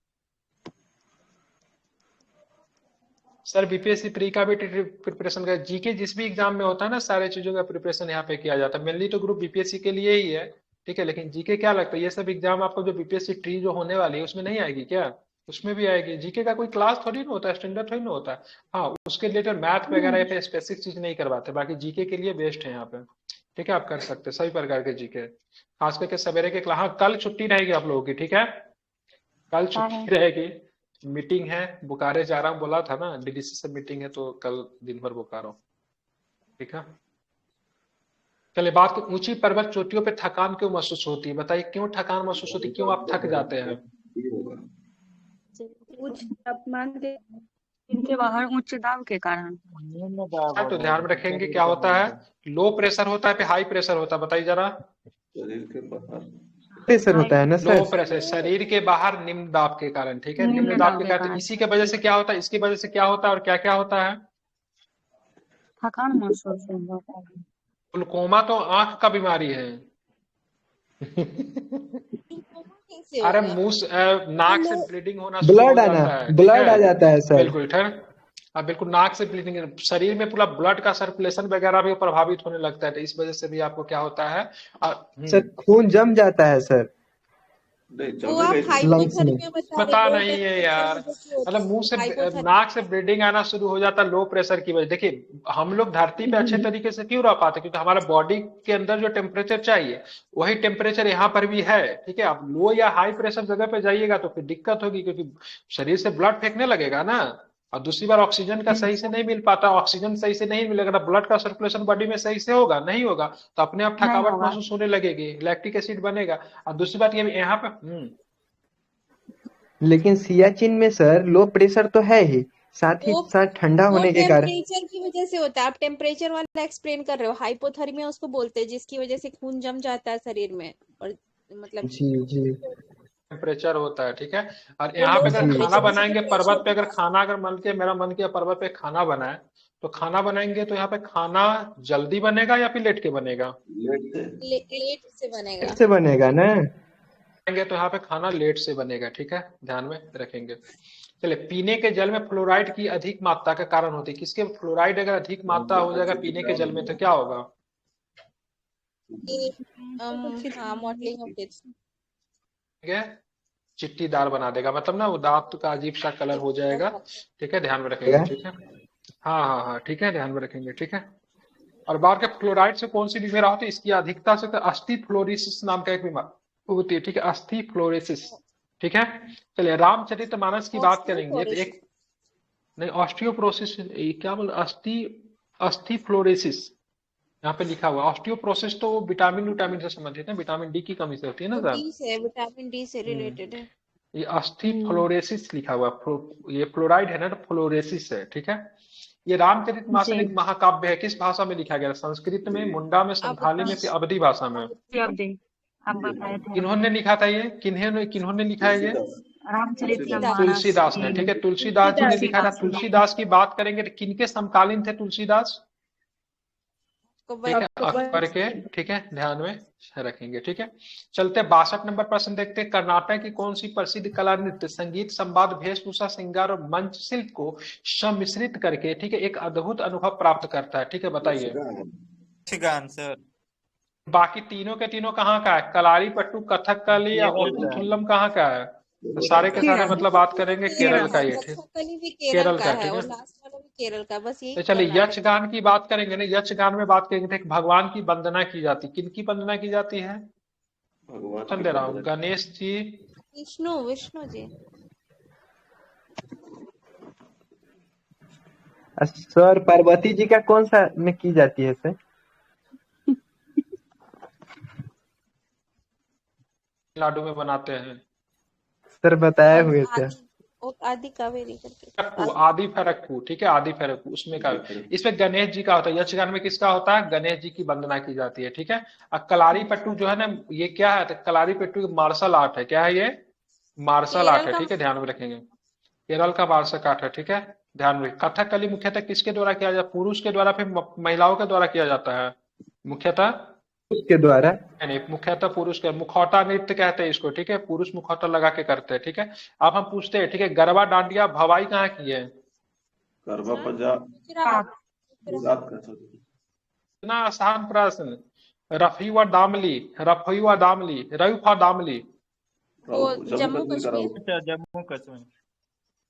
सर बीपीएससी प्री का भी प्रिपरेशन का, जीके जिस भी एग्जाम में होता है ना, सारे चीजों का प्रिपरेशन यहाँ पे किया जाता है। मेनली तो ग्रुप बीपीएससी के लिए ही है, ठीक है, लेकिन जीके क्या लगता है ये सब एग्जाम आपको जो बीपीएससी ट्री जो होने वाली है उसमें नहीं आएगी क्या? उसमें भी आएगी। जीके का कोई क्लास थोड़ी ना होता है, स्टैंडर्ड थोड़ी ना होता है। हाँ, उसके रिलेटेड मैथ वगैरह पे स्पेसिफिक चीज नहीं करवाते, बाकी जीके के लिए बेस्ट है यहाँ पे, ठीक है। आप कर सकते हैं सभी प्रकार के जीके, खास करके सवेरे के क्लास। हाँ, कल छुट्टी रहेगी आप लोगों की, ठीक है, कल छुट्टी रहेगी। मीटिंग है, बोकारो जा रहा हूँ बोला था ना, डीडीसी से मीटिंग है, तो कल दिन भर बोकारो, ठीक है। चलिए बात की, ऊंची पर्वत चोटियों पे थकान क्यों महसूस होती है? बताइए क्यों थकान महसूस होती है, क्यों आप थक जाते हैं? उच्च तापमान के इनके बाहर उच्च दाब के कारण। तो ध्यान में रखेंगे क्या होता है, लो प्रेशर होता है, हाई प्रेशर होता है? बताइए जरा। प्रेशर होता है ना सर? लो प्रेशर, शरीर के बाहर निम्न दाब के कारण, ठीक है, निम्न दाब के कारण। इसी के वजह से क्या होता है, इसकी वजह से क्या होता है और क्या क्या होता है? थकान महसूस होता है। ग्लूकोमा तो आंख का बीमारी है। अरे मुंह नाक से ब्लीडिंग होना शुरू हो जाता है, ब्लड आ जाता है सर। बिल्कुल ठीक, अब बिल्कुल नाक से ब्लीडिंग, शरीर में पूरा ब्लड का सर्कुलेशन वगैरह भी प्रभावित होने लगता है, तो इस वजह से भी आपको क्या होता है सर, खून जम जाता है सर। वो आप हाइपोथर्मिया पता नहीं है यार, मतलब मुंह से नाक से ब्लीडिंग आना शुरू हो जाता है लो प्रेशर की वजह। देखिए हम लोग धरती पे अच्छे तरीके से क्यों रह पाते, क्योंकि हमारा बॉडी के अंदर जो टेम्परेचर चाहिए वही टेम्परेचर यहाँ पर भी है, ठीक है। आप लो या हाई प्रेशर जगह पे जाइएगा तो फिर दिक्कत होगी, क्योंकि शरीर से ब्लड फेंकने लगेगा ना, और दूसरी बार ऑक्सीजन का सही से नहीं मिल पाता, ऑक्सीजन सही से नहीं मिलेगा, ब्लड का सर्कुलेशन बॉडी में सही से होगा नहीं होगा, तो अपने आप थकावट महसूस होने लगेगी, लैक्टिक एसिड बनेगा। और दूसरी बात ये यहाँ पे लेकिन सियाचिन में सर लो प्रेशर तो है ही, साथ ही साथ ठंडा होने के कारण टेम्परेचर की वजह से होता है। आप टेम्परेचर वाला एक्सप्लेन कर रहे हो, हाइपोथर्मिया उसको बोलते हैं जिसकी वजह से खून जम जाता है शरीर में, और मतलब जी टेम्परेचर होता है, ठीक है। और यहाँ पे अगर खाना बनाएंगे पर्वत पे, अगर खाना अगर मेरा मन किया पर्वत पे खाना बनाए, तो खाना बनाएंगे तो यहाँ पे खाना जल्दी बनेगा या फिर लेट के बनेगा? लेट से बनेगा। लेट से बनेगा ना, तो यहाँ पे खाना लेट से बनेगा, ठीक है, ध्यान में रखेंगे। चलिए, पीने के जल में फ्लोराइड की अधिक मात्रा का कारण होती है किसके? फ्लोराइड अगर अधिक मात्रा हो जाएगा पीने के जल में तो क्या होगा? मॉडलिंग ऑफ डेथ, ठीक है, चिट्टीदार बना देगा, मतलब ना वो दांत का अजीब सा कलर हो जाएगा, ठीक है, ध्यान में रखेंगे, ठीक है। हाँ, ठीक है, ध्यान में रखेंगे, ठीक है। और बार के फ्लोराइड से कौन सी बीमारी होती है? इसकी अधिकता से अस्थि फ्लोरोसिस नाम का एक बीमारी होती है, ठीक है, अस्थि फ्लोरोसिस, ठीक है। चलिए रामचरितमानस की बात करेंगे तो एक नहीं, ऑस्टियोप्रोसिस क्या बोल, अस्थि फ्लोरोसिस यहाँ पे लिखा हुआ। ऑस्टियोप्रोसिस तो विटामिन से संबंधित है, विटामिन डी की कमी से होती है ना सर, विटामिन डी से रिलेटेड है। ये अस्थि फ्लोरोसिस लिखा हुआ, ये फ्लोराइड है ना, तो फ्लोरोसिस है, ठीक है। ये रामचरितमानस एक महाकाव्य है, किस भाषा में लिखा गया? संस्कृत में, मुंडा में, संथाली में, फिर अवधी भाषा में? किन्होंने लिखा था ये, किन्होंने लिखा है ये? तुलसीदास ने, ठीक है, तुलसीदास जी ने लिखा था। तुलसीदास की बात करेंगे तो किनके समकालीन थे तुलसीदास? ठीक है, अकबर के, ठीक है, ध्यान में रखेंगे, ठीक है। चलते 62 नंबर प्रश्न देखते हैं। कर्नाटक की कौन सी प्रसिद्ध कला नृत्य, संगीत, संवाद, वेशभूषा, श्रृंगार और मंच शिल्प को सम्मिश्रित करके, ठीक है, एक अद्भुत अनुभव प्राप्त करता है, ठीक है, बताइए। यक्षगान सर। बाकी तीनों के तीनों कहाँ का है? कलारी पट्टू, कथकली या केरल का है। ओथुल्लम कहाँ का है? तो सारे के सारे मतलब बात करेंगे केरल का ये, ठीक? कथकली भी केरल केरल का का, है ठीक और है। लास्ट वाला भी केरल का, बस यही तो चलिए कर्नाटक। यक्षगान की बात करेंगे ना, यक्षगान में बात करेंगे तो एक भगवान की वंदना की जाती, किनकी वंदना की जाती है? ऑप्शन दे रहा हूँ, गणेश जी, विष्णु, विष्णु जी। सर पार्वती जी का कौन सा में की जाती है सर? लाडू में बनाते हैं। सर बताए हुए थे। आदि कावेरी करके। फरक्कू, आदि फरक्कू, ठीक है, आदि फरक्कू उसमें का। इसमें गणेश जी का होता है, यक्षगान में किसका होता है? गणेश जी की वंदना की जाती है, ठीक है। और कलारी पट्टू जो है ना, ये क्या है? तो कलारी पट्टू मार्शल आर्ट है। क्या है ये? मार्शल आर्ट है, ठीक है, ध्यान में रखेंगे। केरल का मार्शल आर्ट है, ठीक है, ध्यान में। कथकली मुख्यतः किसके द्वारा किया जाता है? पुरुष के द्वारा, फिर महिलाओं के द्वारा किया जाता है? मुख्यतः उसके द्वारा। नहीं, मुख्यतः पुरुष के, मुखौटा नृत्य कहते हैं इसको, ठीक है, पुरुष मुखौटा लगा के करते हैं, ठीक है। अब हम पूछते हैं, ठीक है, गरबा डांडिया भवाई कहाँ की है? गरबा पंजाब, गुजरात का सर। इतना आसान प्रश्न। रफी व दामली, रफी व दामली, रयूफा दामली। जम्मू कश्मीर। अच्छा, जम्मू कश्मीर।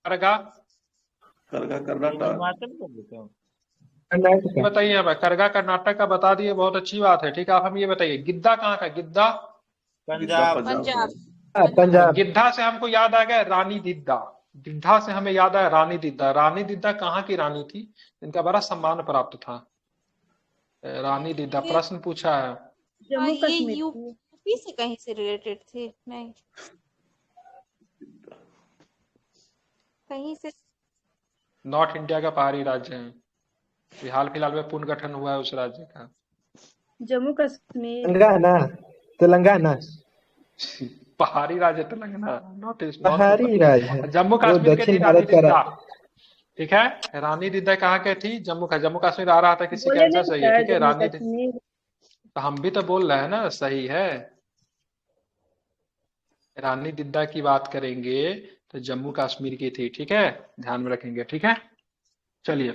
करगा, करगा कर्नाटक। हिमाचल प्रदेश। ये बताइए हमें, करगा कर्नाटक का बता दिए, बहुत अच्छी बात है, ठीक है। आप हम ये बताइए, गिद्दा कहाँ का? गिद्दा पंजाब। पंजाब। गिद्धा से हमको याद आ गया रानी दिद्दा। गिद्धा से हमें याद आया रानी दिद्दा। रानी दिद्दा कहाँ की रानी थी? इनका बड़ा सम्मान प्राप्त था, रानी दिद्दा। प्रश्न पूछा है। जम्मू ये कश्मीर। यूपी से कहीं से रिलेटेड थे? नहीं, कहीं से। नॉर्थ इंडिया का पहाड़ी राज्य है, हाल फिलहाल में पुनर्गठन हुआ है उस राज्य का। जम्मू कश्मीर। तेलंगाना, तेलंगाना। पहाड़ी राज्य तेलंगाना, नॉर्थ ईस्ट, पहाड़ी राज्य है। जम्मू वो कश्मीर के थी दक्षिण रानी भारत का दिद्दा, ठीक है। रानी दिद्दा कहाँ के थी? जम्मू कश्मीर आ रहा था किसी का बोले आंसर नहीं सही है, सर, ठीक है, जम्मू रानी कश्मीर। तो हम भी तो बोल रहे हैं ना, सही है। रानी दिद्दा की बात करेंगे तो जम्मू कश्मीर की थी, ठीक है, ध्यान में रखेंगे, ठीक है। चलिए,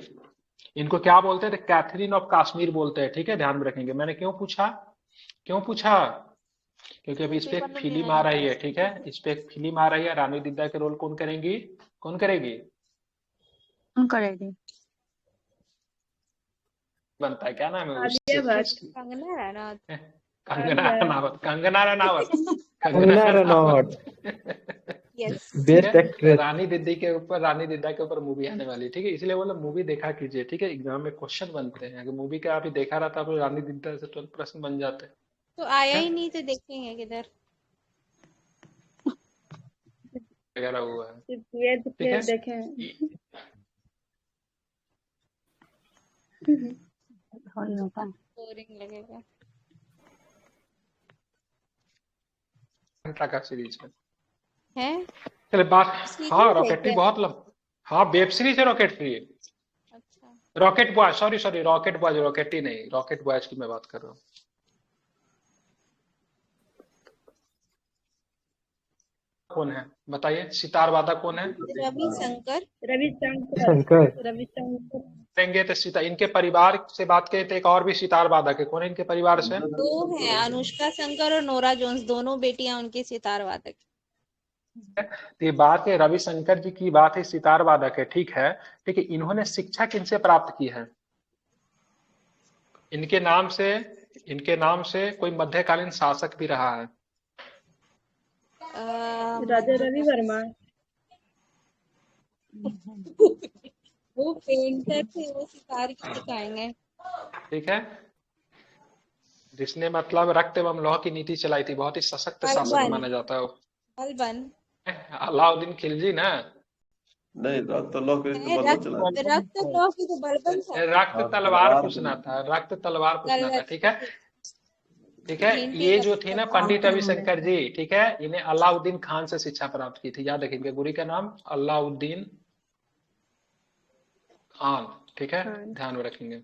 इनको क्या बोलते थे? कैथरीन ऑफ कश्मीर बोलते हैं, ठीक है, ध्यान में रखेंगे। मैंने क्यों पूछा? क्योंकि अभी इस पे एक फिल्म आ रही है, ठीक है, इस पे एक फिल्म आ रही है। रानी दिद्दा के रोल कौन करेंगी? कौन करेगी? करेगी बनता है, क्या नाम है आलिया भट्ट। उसकी? Kangana Ranaut. Kangana Ranawat, Kangana Ranawat, Kangana Ranaut. Yes. Best actress. Rani Didda के ऊपर मूवी आने वाली, ठीक है, इसलिए बोला मूवी देखा कीजिए, ठीक है, एग्जाम में क्वेश्चन बनते हैं। अगर मूवी का आप ही देखा रहता तो रानी दिद्दा से तुरंत प्रश्न बन जाते। तो आया ही नहीं तो देखेंगे किधर? वगैरह हुआ है, ये तो ठीक है। फिर देखें। बोरिंग लगेगा। घंटा का सीरीज है। है? चले बात। हाँ, सीरीज है रॉकेटरी क्या? बहुत हाँ, वेब सीरीज है रॉकेटरी। अच्छा। Rocket boy, sorry rocket boy, rocketry नहीं, रॉकेट बॉयज की मैं बात कर रहा हूँ। कौन है बताइए? सितार वादक कौन है? रविशंकर। करेंगे तो सीता, इनके परिवार से बात करें तो एक और भी सितार वादक है। कौन है इनके परिवार से? दो है, अनुष्का शंकर और नोरा जोन्स, दोनों बेटियां उनकी सितार वादक। तो ये बात है, रविशंकर जी की बात है, सितार वादक है, ठीक है, ठीक है। इन्होंने शिक्षा किनसे प्राप्त की है? इनके नाम से कोई मध्यकालीन शासक भी रहा है। राजा रवि वर्मा। वो पेंटर थे, वो सितार की सिखाएंगे, ठीक है, जिसने मतलब रक्त एवं लौह की नीति चलाई थी, बहुत ही सशक्त शासक माना जाता है वो। बलबन। अलाउद्दीन खिलजी ना? नहीं, रक्त लौह की तो बलबन चला। रक्त लौह की तो बलबन था। रक्त तलवार पूछना था, ठीक है, ठीक है। ये जो थे ना पंडित रविशंकर जी, ठीक है, इन्हें अलाउद्दीन खान से शिक्षा प्राप्त की थी। याद रखेंगे, गुरु का नाम अलाउद्दीन खान, ठीक है, ध्यान में रखेंगे।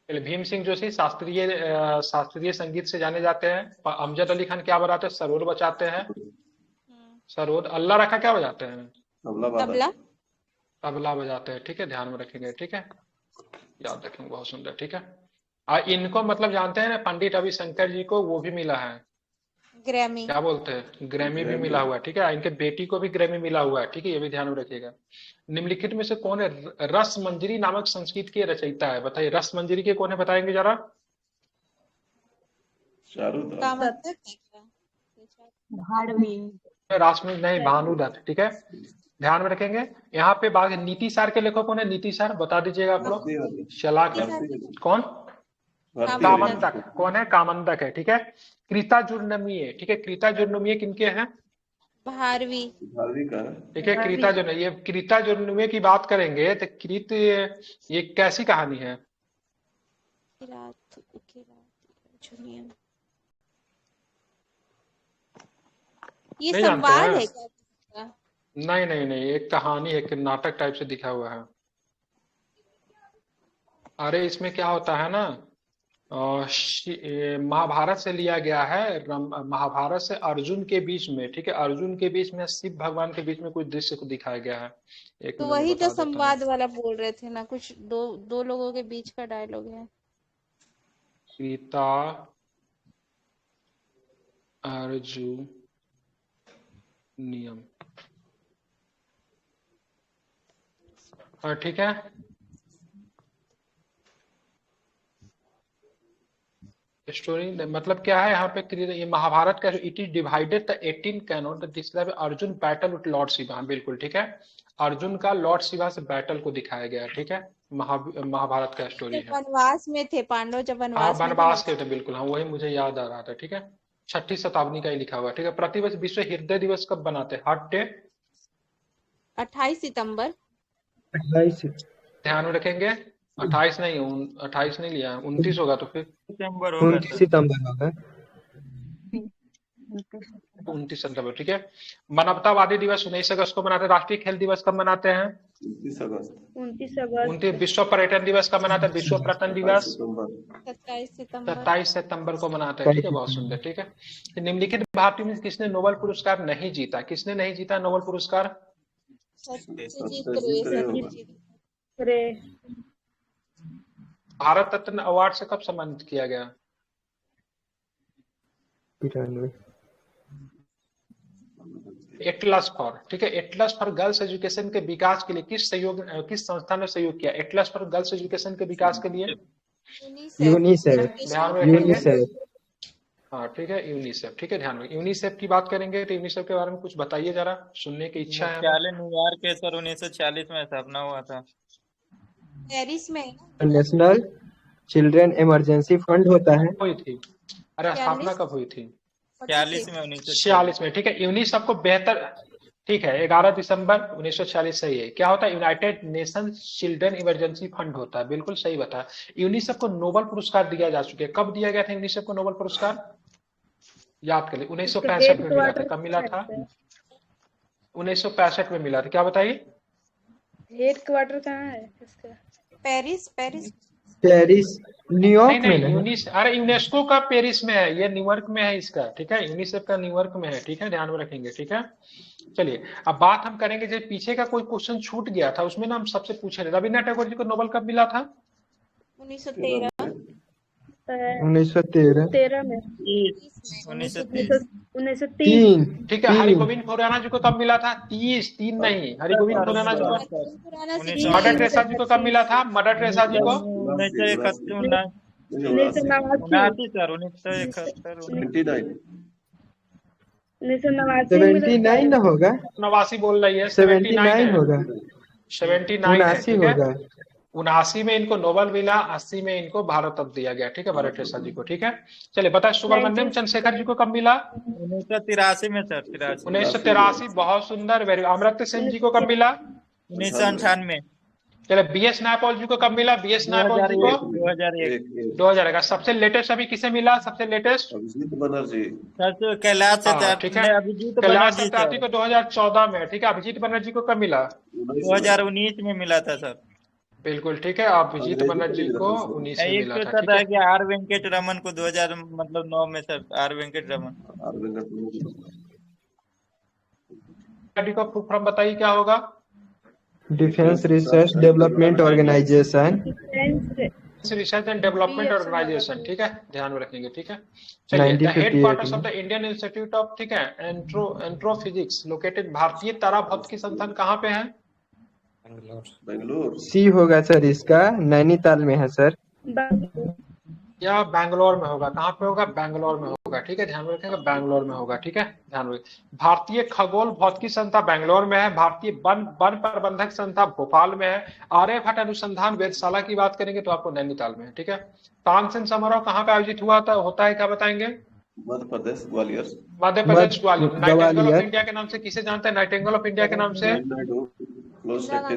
भीम सिंह जोशी शास्त्रीय संगीत से जाने जाते हैं। अमजद अली खान क्या बजाते हैं? सरोद बजाते हैं, सरोद। अल्लाह रखा क्या बजाते हैं? तबला। तबला बजाते हैं, ठीक है, ध्यान में रखेंगे, ठीक है। याद रखेंगे, बहुत सुंदर। ठीक है, इनको मतलब जानते हैं ना, पंडित रविशंकर जी को वो भी मिला है, ग्रैमी। क्या बोलते हैं, ग्रैमी भी मिला हुआ है। ठीक है, इनके बेटी को भी ग्रैमी मिला हुआ है। ठीक है, ये भी ध्यान में रखिएगा। निम्नलिखित में से कौन है रस मंजरी नामक संस्कृत के रचयिता है, बताइए रस मंजरी के कौन है, बताएंगे जरा। का मतलब है क्या? भारवी। रासमंजरी नहीं, भानुदत्त। ठीक है, ध्यान में रखेंगे। यहाँ पे बात नीति सार के लेखक कौन है, नीति सार बता दीजिएगा आप लोग, चला के कौन, कामंदक। कौन है, कामंदक है। ठीक है, कृताजुर्नमीय। ठीक है, कृताजुर्नमीय किनके हैं, भारवी। ठीक है, कृताजुर्नमीय, ये कृताजुर्नमीय की बात करेंगे तो कृत ये कैसी कहानी है, ये नहीं जानते संवाद हैं? है क्या? नहीं नहीं नहीं, एक कहानी है कि नाटक टाइप से दिखा हुआ है। अरे इसमें क्या होता है ना, महाभारत से लिया गया है, महाभारत से अर्जुन के बीच में। ठीक है, अर्जुन के बीच में शिव भगवान के बीच में कुछ दृश्य को दिखाया गया है। एक तो मिनट में वही बता तो देता हूँ। संवाद वाला बोल रहे थे ना, कुछ दो लोगों के बीच का डायलॉग है। सीता अर्जुन नियम, ठीक है, स्टोरी मतलब क्या है यहाँ पे, ये महाभारत का it is divided the 18 canon the describe Arjun battle with lord Shiva. बिल्कुल ठीक है, अर्जुन का लॉर्ड शिवा से बैटल को दिखाया गया है। ठीक है, महाभारत का स्टोरी है। वनवास में थे पांडव, जब हाँ, वनवास में थे वनवास के थे, बिल्कुल हाँ, वही मुझे याद आ रहा था। ठीक है, 6ठी शताब्दी का ही लिखा हुआ है। ठीक है, प्रतिवर्ष विश्व हृदय दिवस कब बनाते हैं, हार्ट डे, 28 सितंबर। 28 ध्यान में रखेंगे। 28 नहीं, 28 नहीं लिया, 29 होगा तो फिर सितंबर होगा 29 सितंबर होगा। 29 सितंबर। ठीक है, मानवतावादी दिवस 19 अगस्त को मनाते हैं। राष्ट्रीय खेल दिवस कब मनाते हैं, 29 अगस्त। 29। विश्व पर्यटन दिवस कब मनाते हैं, विश्व पर्यटन दिवस 27 सितंबर। 27 सितंबर को मनाते हैं। ठीक है, बहुत सुंदर। ठीक है, निम्नलिखित भारतीय में किसने नोबेल पुरस्कार नहीं जीता, किसने नहीं जीता नोबेल पुरस्कार, भारत रत्न अवार्ड से कब सम्मानित किया गया, 93 एटलस फॉर। ठीक है, एटलस फॉर गर्ल्स एजुकेशन के विकास के लिए किस संस्था ने सहयोग किया, एटलस फॉर गर्ल्स एजुकेशन के विकास के लिए यूनिसेफ। ध्यान में रखेंगे। हाँ ठीक है, यूनिसेफ। ठीक है, ध्यान में यूनिसेफ की बात करेंगे तो यूनिसेफ के बारे में कुछ बताइए जरा, सुनने की इच्छा है। न्यूयॉर्क के सर 1946 में स्थापना हुआ था। पेरिस में नेशनल चिल्ड्रन इमरजेंसी फंड होता है। हुई थी, अरे स्थापना कब हुई थी, 46 में। ठीक है, यूनिसेफ को बेहतर, ठीक है, 11 दिसंबर 1946 सही है। क्या होता है, United nation children emergency fund होता है, बिल्कुल सही बताया। यूनिसेफ को नोबेल पुरस्कार दिया जा चुके हैं, कब दिया गया था यूनिसेफ को नोबेल पुरस्कार, याद कर ले, 1965 में मिला था। कब मिला था, 1965 में मिला था। क्या बताइए, हेडक्वार्टर कहाँ है इसका, पेरिस न्यूयॉर्क में नहीं, अरे यूनेस्को का पेरिस में है, ये न्यूयॉर्क में है इसका। ठीक है, यूनिसेफ का न्यूयॉर्क में है। ठीक है, ध्यान में रखेंगे। ठीक है, चलिए अब बात हम करेंगे, जो पीछे का कोई क्वेश्चन छूट गया था उसमें ना हम सबसे पूछे रहे, रविन्द्रनाथ टैगोर जी को नोबेल कब मिला था, 1913 में 1903। ठीक है, हरिगोविंद खुराना जी को कब मिला था, 3 नहीं, हरिगोविंद खुराना जी को। मदर टेरेसा जी को कब मिला था, मदर टेरेसा जी को 79 ना होगा, 89 बोल रही है, 79 होगा, 79 होगा। 79 में इनको नोबेल मिला, 80 में इनको भारत रत्न दिया गया। ठीक है, मदर टेरेसा जी को। ठीक है, चलिए बताए सुब्रमण्यम चंद्रशेखर जी को कब मिला, 1983 में सर, 1983, बहुत सुंदर, वेरी। अमर्त्य सेन जी को कब मिला, 1998। चले, BS नायपॉल जी को कब मिला, BS नायपॉल जी को 2001 का। सबसे लेटेस्ट अभी किसे मिला, सबसे लेटेस्ट अभिजीत बनर्जी, कैलाश ठीक है, कैलाश सत्यार्थी को 2014 में। ठीक है, अभिजीत बनर्जी को कब मिला, 2019 में मिला था सर, बिल्कुल ठीक है, अभिजीत बनर्जी को 19 में मिला था। ठीक है, आर वेंकट रमन को 2009 में सर, आर वेंकट रमन का फुल फॉर्म बताइए क्या होगा, defence research development organisation, research and development organisation, ठीक है, ध्यान में रखेंगे, ठीक है। चलिए, द 1958 हेडक्वार्टर्स ऑफ में। द इंडियन इंस्टीट्यूट ऑफ, ठीक है, एंट्रोफिजिक्स लोकेटेड, भारतीय तारा भौतिकी संस्थान कहाँ पे है? बेंगलोर। सी होगा सर इसका, नैनीताल में है सर। या बैंगलोर में होगा, कहाँ पे होगा? बैंगलोर में होगा, ठीक है, ध्यान में रखेंगे, बैंगलोर में होगा, ठीक है, ध्यान में। भारतीय खगोल भौतिकी संस्था बैंगलोर में है, भारतीय वन प्रबंधक संस्था भोपाल में है, आर्यभट्ट अनुसंधान वेधशाला की बात करेंगे तो आपको नैनीताल में है, ठीक है। तानसेन समारोह कहाँ पे आयोजित हुआ था, होता है, क्या बताएंगे? Madhya Pradesh Gwalior. Madhya Pradesh Gwalior. Nightingale of Gwalior. India के नाम से किसे जानते हैं? नाइटिंगेल ऑफ इंडिया के नाम से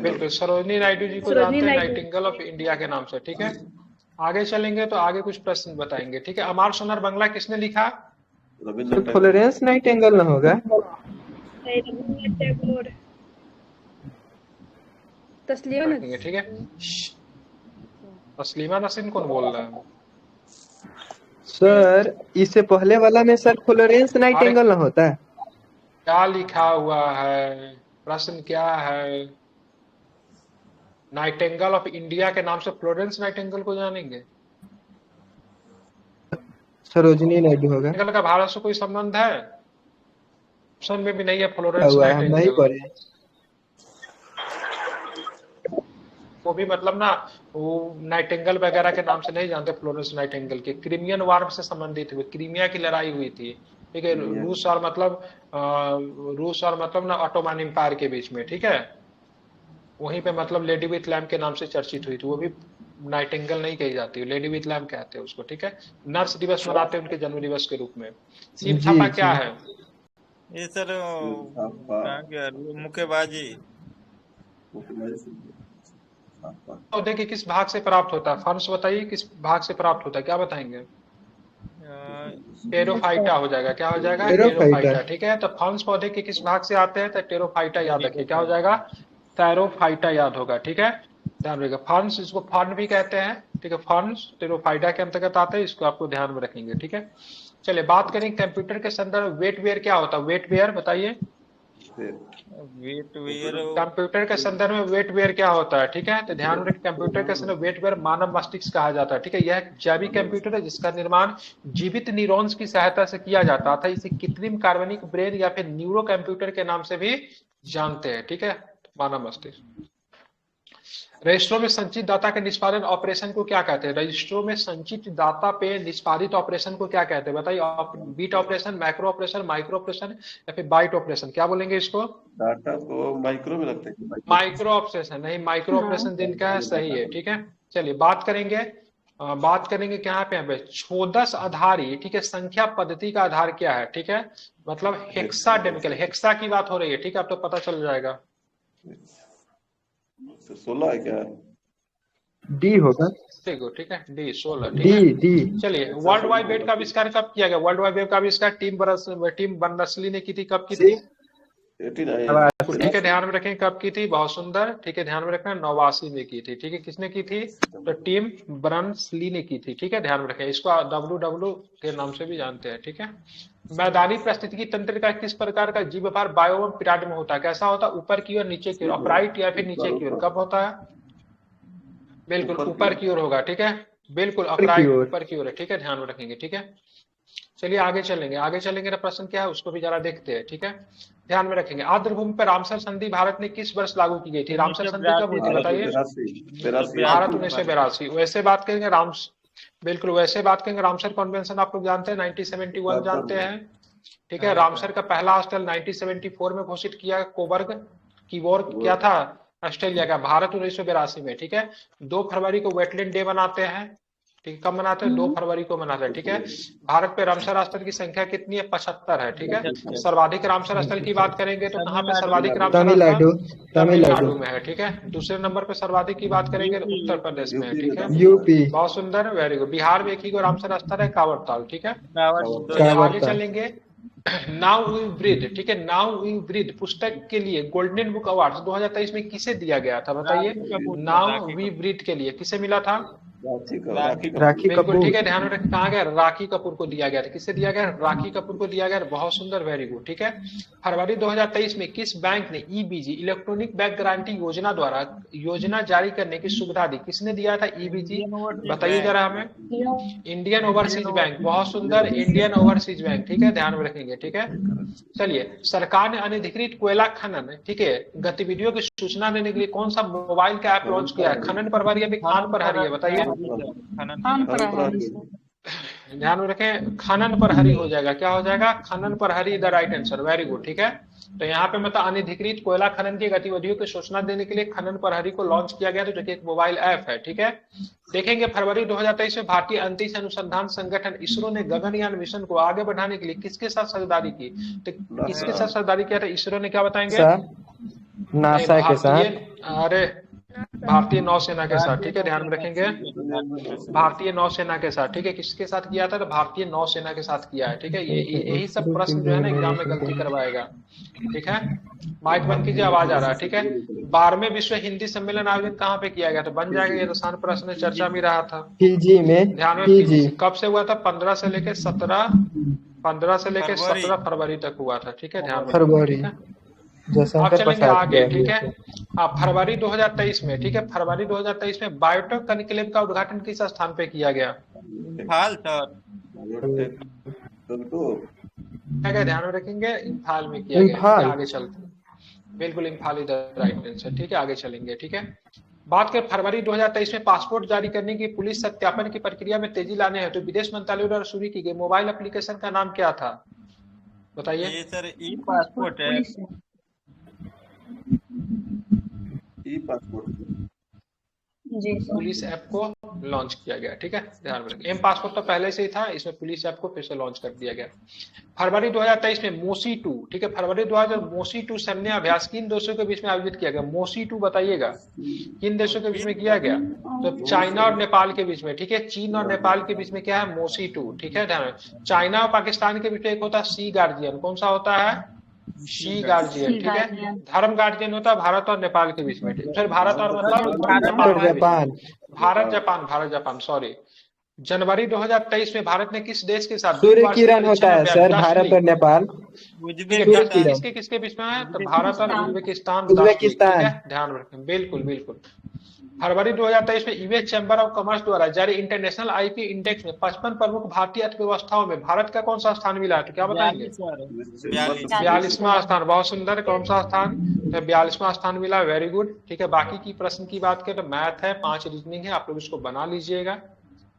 बिल्कुल सरोजिनी नायडू जी को जानते हैं, नाइटिंगेल ऑफ इंडिया के नाम से, ठीक है। आगे चलेंगे तो आगे कुछ प्रश्न बताएंगे, ठीक है। अमर सोनार बांग्ला किसने लिखा? फ्लोरेंस नाइटिंगेल ना होगा? तस्लीमा, ठीक है। तस्लीमा नसीन कौन बोल रहा है? सर इससे पहले वाला में सर फ्लोरेंस नाइटिंगेल ना होता है? क्या लिखा हुआ है? प्रश्न क्या है? नाइटिंगेल ऑफ इंडिया के नाम से फ्लोरेंस नाइटिंगेल को जानेंगे? सरोजिनी नायडू होगा। नाइटिंगेल का भारत से कोई संबंध है? ऑप्शन में भी नहीं है फ्लोरेंस हुआ है, हम नहीं पढ़े। वो भी मतलब ना, वो नाइटिंगेल वगैरह के नाम से नहीं जानते फ्लोरेंस नाइटिंगेल के। क्रीमियन वार से संबंधित हुए, क्रीमिया की लड़ाई हुई थी, ठीक है, रूस और मतलब ना ऑटोमन एम्पायर के बीच में, ठीक है। वहीं पे मतलब लेडी विथ लैम्प के नाम से चर्चित हुई थी। वो भी नाइटिंगेल नहीं कही जाती है, लेडी विथ लैम्प कहते हैं उसको, ठीक है। नर्स दिवस मनाते हैं उनके जन्म दिवस के रूप में। सीप छापा क्या है? ये सर मुक्केबाजी। पौधे के किस भाग से प्राप्त होता है? फर्श बताइए, किस भाग से प्राप्त होता है, क्या बताएंगे? टेरोफाइटा हो जाएगा, क्या हो जाएगा? टेरोफाइटा, ठीक है। तो फंस पौधे के किस भाग से आते हैं? तो टेरोफाइटा याद रखिए, क्या हो जाएगा? टेरोफाइटा याद होगा, ठीक है, ध्यान रखिएगा। फंस, इसको फर्न भी कहते हैं, ठीक है, फंस टेरोफाइटा के अंतर्गत आते हैं, इसको आपको ध्यान में रखेंगे, ठीक है। चलिए बात करें कंप्यूटर के संदर्भ, वेट वेयर क्या होता है? वेट वेयर बताइए। वेट वेयर, कंप्यूटर के संदर्भ में वेट वेयर क्या होता है, ठीक है। तो ध्यान में रखें, कंप्यूटर के संदर्भ वेट वेयर मानव मस्तिष्क कहा जाता है, ठीक है। यह एक जैविक कंप्यूटर है जिसका निर्माण जीवित न्यूरॉन्स की सहायता से किया जाता था। इसे कृत्रिम कार्बनिक ब्रेन या फिर न्यूरो कंप्यूटर के नाम से भी जानते हैं, ठीक है, मानव मस्तिष्क। रजिस्ट्रों में संचित डाटा के निष्पादन ऑपरेशन को क्या कहते हैं? रजिस्ट्रों में संचित डाटा पे निष्पादित ऑपरेशन को क्या कहते हैं बताइए? Bit operation, macro operation, micro operation या फिर बाइट ऑपरेशन, क्या बोलेंगे इसको? डाटा को माइक्रो में रखते हैं। माइक्रो ऑपरेशन नहीं, माइक्रो ऑपरेशन जिनका है सही है, ठीक है। चलिए बात करेंगे क्या पे छोदस आधारी, ठीक है, संख्या पद्धति का आधार क्या है, ठीक है, मतलब हेक्साडेसिमल, हेक्सा की बात हो रही है, ठीक है, अब तो पता चल जाएगा। 16 है क्या? डी होगा, ठीक है, डी 16, डी। चलिए, वर्ल्ड वाइड वेब का आविष्कार कब किया गया? वर्ल्ड वाइड वेब का आविष्कार टीम बर्नर्स-ली ने की थी, कब की थी? 89। ठीक है, ध्यान में रखें कब की थी, बहुत सुंदर, ठीक है, ध्यान में रखना, 89 में की थी, ठीक है। किसने की थी? तो टीम बर्नर्स-ली ने की थी, ठीक है, ध्यान में रखें। इसको WW के नाम से भी जानते हैं, ठीक है। मैदानी पारिस्थितिकी तंत्र का किस प्रकार का जीवाधार बायोम पिरामिड में होता है? कैसा होता है? ऊपर की ओर, नीचे की ओर, अपराइट या फिर नीचे की ओर? कब होता है? बिल्कुल ऊपर की ओर होगा, ठीक है, बिल्कुल अपराइट ऊपर की ओर है, ठीक है, ध्यान में रखेंगे, ठीक है। चलिए आगे चलेंगे ना, प्रश्न क्या है उसको भी जरा देखते हैं, ठीक है, ध्यान में रखेंगे। आर्द्रभूमि पर रामसर संधि भारत ने किस वर्ष लागू की गई थी? रामसर संधि कब हुई थी बताइए? भारत 1982। वैसे बात करेंगे बिल्कुल वैसे बात करेंगे, रामसर कन्वेंशन आप लोग जानते हैं 1971 जानते हैं, ठीक है। रामसर का पहला हॉस्टल 1974 में घोषित किया कीबोर्ग क्या था? ऑस्ट्रेलिया का। भारत 1982 में, ठीक है। 2 फरवरी को वेटलैंड डे मनाते हैं, ठीक है, कब मनाते हैं? 2 फरवरी को मनाते हैं, ठीक है। भारत पे रामसर स्थल की संख्या कितनी है? 75 है, ठीक है। सर्वाधिक रामसर स्थल की बात करेंगे तो कहाँ पे सर्वाधिक रामसर? तमिलनाडु में है, ठीक है। दूसरे नंबर पे सर्वाधिक की बात करेंगे तो उत्तर प्रदेश में है, ठीक है, यूपी। बहुत सुंदर, वेरी गुड। बिहार में एक ही को रामसर स्थल है, कांवरताल, ठीक है। आगे चलेंगे, नाउ वी ब्रीथ, ठीक है, नाउ वी ब्रीथ पुस्तक के लिए गोल्डन बुक अवार्ड 2023 में किसे दिया गया था बताइए? नाउ वी ब्रीथ के लिए किसे मिला था? राखी राखी बिल्कुल कपूर। ठीक है, ध्यान में रखें। कहाँ गया? राखी कपूर को दिया गया था। किससे दिया गया? राखी कपूर को दिया गया। बहुत सुंदर, वेरी गुड। ठीक है, फरवरी 2023 में किस बैंक ने ईबीजी इलेक्ट्रॉनिक बैंक गारंटी योजना द्वारा योजना जारी करने की सुविधा दी? किसने दिया था ईबीजी? बताइए जरा हमें। इंडियन ओवरसीज बैंक, बहुत सुंदर, इंडियन ओवरसीज बैंक। ठीक है, ध्यान में रखेंगे। ठीक है, चलिए। सरकार ने अनधिकृत कोयला खनन, ठीक है, गतिविधियों की सूचना देने के लिए कौन सा मोबाइल का ऐप लॉन्च किया है? खनन प्रभारी अभी खान प्रहरी है, बताइए। ध्यान में रखें, खनन प्रहरी हो जाएगा। क्या हो जाएगा? खनन प्रहरी, the right answer, very good. ठीक है, तो यहाँ पे मतलब अनधिकृत कोयला खनन की गतिविधियों की सूचना देने के लिए खनन प्रहरी को लॉन्च किया गया, तो जो कि एक मोबाइल ऐप है। ठीक है, देखेंगे फरवरी 2023 में भारतीय अंतरिक्ष अनुसंधान संगठन इसरो ने गगनयान मिशन को आगे बढ़ाने के लिए किसके साथ साझेदारी की? तो किसके साथ साझेदारी किया था इसरो ने? क्या बताएंगे? नासा के साथ। अरे, भारतीय नौसेना के साथ। ठीक है, ध्यान में रखेंगे, भारतीय नौसेना के साथ। ठीक है, किसके साथ किया था? तो भारतीय नौसेना के साथ किया है। ठीक है, यही सब प्रश्न जो है ना एग्जाम में गलती करवाएगा। ठीक है, माइक बंद कीजिए, आवाज आ रहा है। ठीक है, 12वें विश्व हिंदी सम्मेलन आयोजन कहाँ पे किया गया? तो बन जाएगा, ये आसान प्रश्न चर्चा में रहा था। पीजी में। ध्यान में, पीजी कब से हुआ था? 15 से लेके 17 फरवरी तक हुआ था। ठीक है, ध्यान में फरवरी। आप चलेंगे आगे। ठीक है, फरवरी 2023 में, ठीक है, फरवरी 2023 में बायोटेक कनक्लेव का उद्घाटन किस स्थान पे किया गया? इम्फाल सर। ध्यान में रखेंगे, इम्फाल में किया गया। आगे चलते हैं, बिल्कुल इम्फाल इधर राइट आंसर। ठीक है, आगे चलेंगे। ठीक है, बात करें फरवरी 2023 में पासपोर्ट जारी करने की पुलिस सत्यापन की प्रक्रिया में तेजी लाने हेतु तो विदेश मंत्रालय द्वारा शुरू की गई मोबाइल एप्लीकेशन का नाम क्या था? बताइए। ये सर ई पासपोर्ट है। ई पासपोर्ट पुलिस ऐप को लॉन्च किया गया। ठीक है, ध्यान रखें, एम पासपोर्ट तो पहले से ही था, इसमें पुलिस ऐप को फिर से लॉन्च कर दिया गया। फरवरी 2023 में मोसी 2, ठीक है, फरवरी 2000 मोसी 2 सैन्य अभ्यास किन देशों के बीच में आयोजित किया गया? मोसी 2 बताइएगा, किन देशों के बीच में किया गया? तो चाइना और नेपाल के बीच में। ठीक है, चीन और नेपाल के बीच में क्या है? मोसी 2। ठीक है, ध्यान रखें, चाइना और पाकिस्तान के बीच में एक होता है सी गार्जियन। कौन सा होता है? She guardian. ठीक है, धर्म गार्जियन होता है भारत और नेपाल के बीच में। फिर भारत और मतलब भारत जापान सॉरी। जनवरी 2023 में भारत ने किस देश के साथ सूर्य किरण होता है सर, भारत और नेपाल। किसके किसके बीच में है? तो भारत और उज्बेकिस्तान। ध्यान रखें, बिल्कुल बिल्कुल। फरवरी 2023 में यूएस चैम्बर ऑफ कॉमर्स द्वारा जारी इंटरनेशनल आईपी इंडेक्स में 55 प्रमुख भारतीय अर्थव्यवस्थाओं में भारत का कौन सा स्थान मिला है? तो क्या बताएंगे? 42वां स्थान। बहुत सुंदर, कौन सा स्थान? 42वां स्थान मिला, वेरी गुड। ठीक है, बाकी की प्रश्न की बात करें तो मैथ है, 5 रीजनिंग है, आप लोग इसको बना लीजिएगा।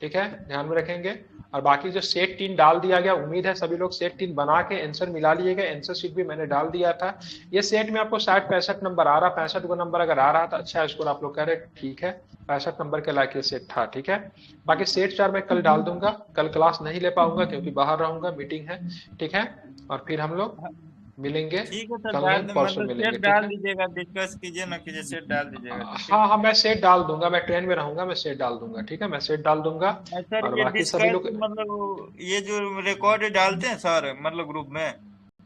ठीक है, ध्यान में रखेंगे। और बाकी जो सेट 3 डाल दिया गया, उम्मीद है सभी लोग सेट 3 बना के आंसर मिला लिएगा। आंसर शीट भी मैंने डाल दिया था। ये सेट में आपको 65 नंबर आ रहा, 65 को नंबर अगर आ रहा था अच्छा स्कोर आप लोग कह रहे ठीक है, 65 नंबर के लायक ये सेट था। ठीक है, बाकी सेट 4 मैं कल डाल दूंगा, कल क्लास नहीं ले पाऊंगा क्योंकि बाहर रहूंगा, मीटिंग है। ठीक है, और फिर हम लोग मिलेंगे, परसों मिलेंगे। डाल दीजिएगा, डिस्कस कीजिए ना, कीजिए, सेट डाल दीजिएगा। हाँ, मैं सेट डाल दूंगा, मैं ट्रेन में रहूंगा, मैं सेट डाल दूंगा। ठीक है, मैं सेट डाल दूंगा। और बाकी सभी लोग मतलब ये जो रिकॉर्ड डालते हैं सर, मतलब ग्रुप में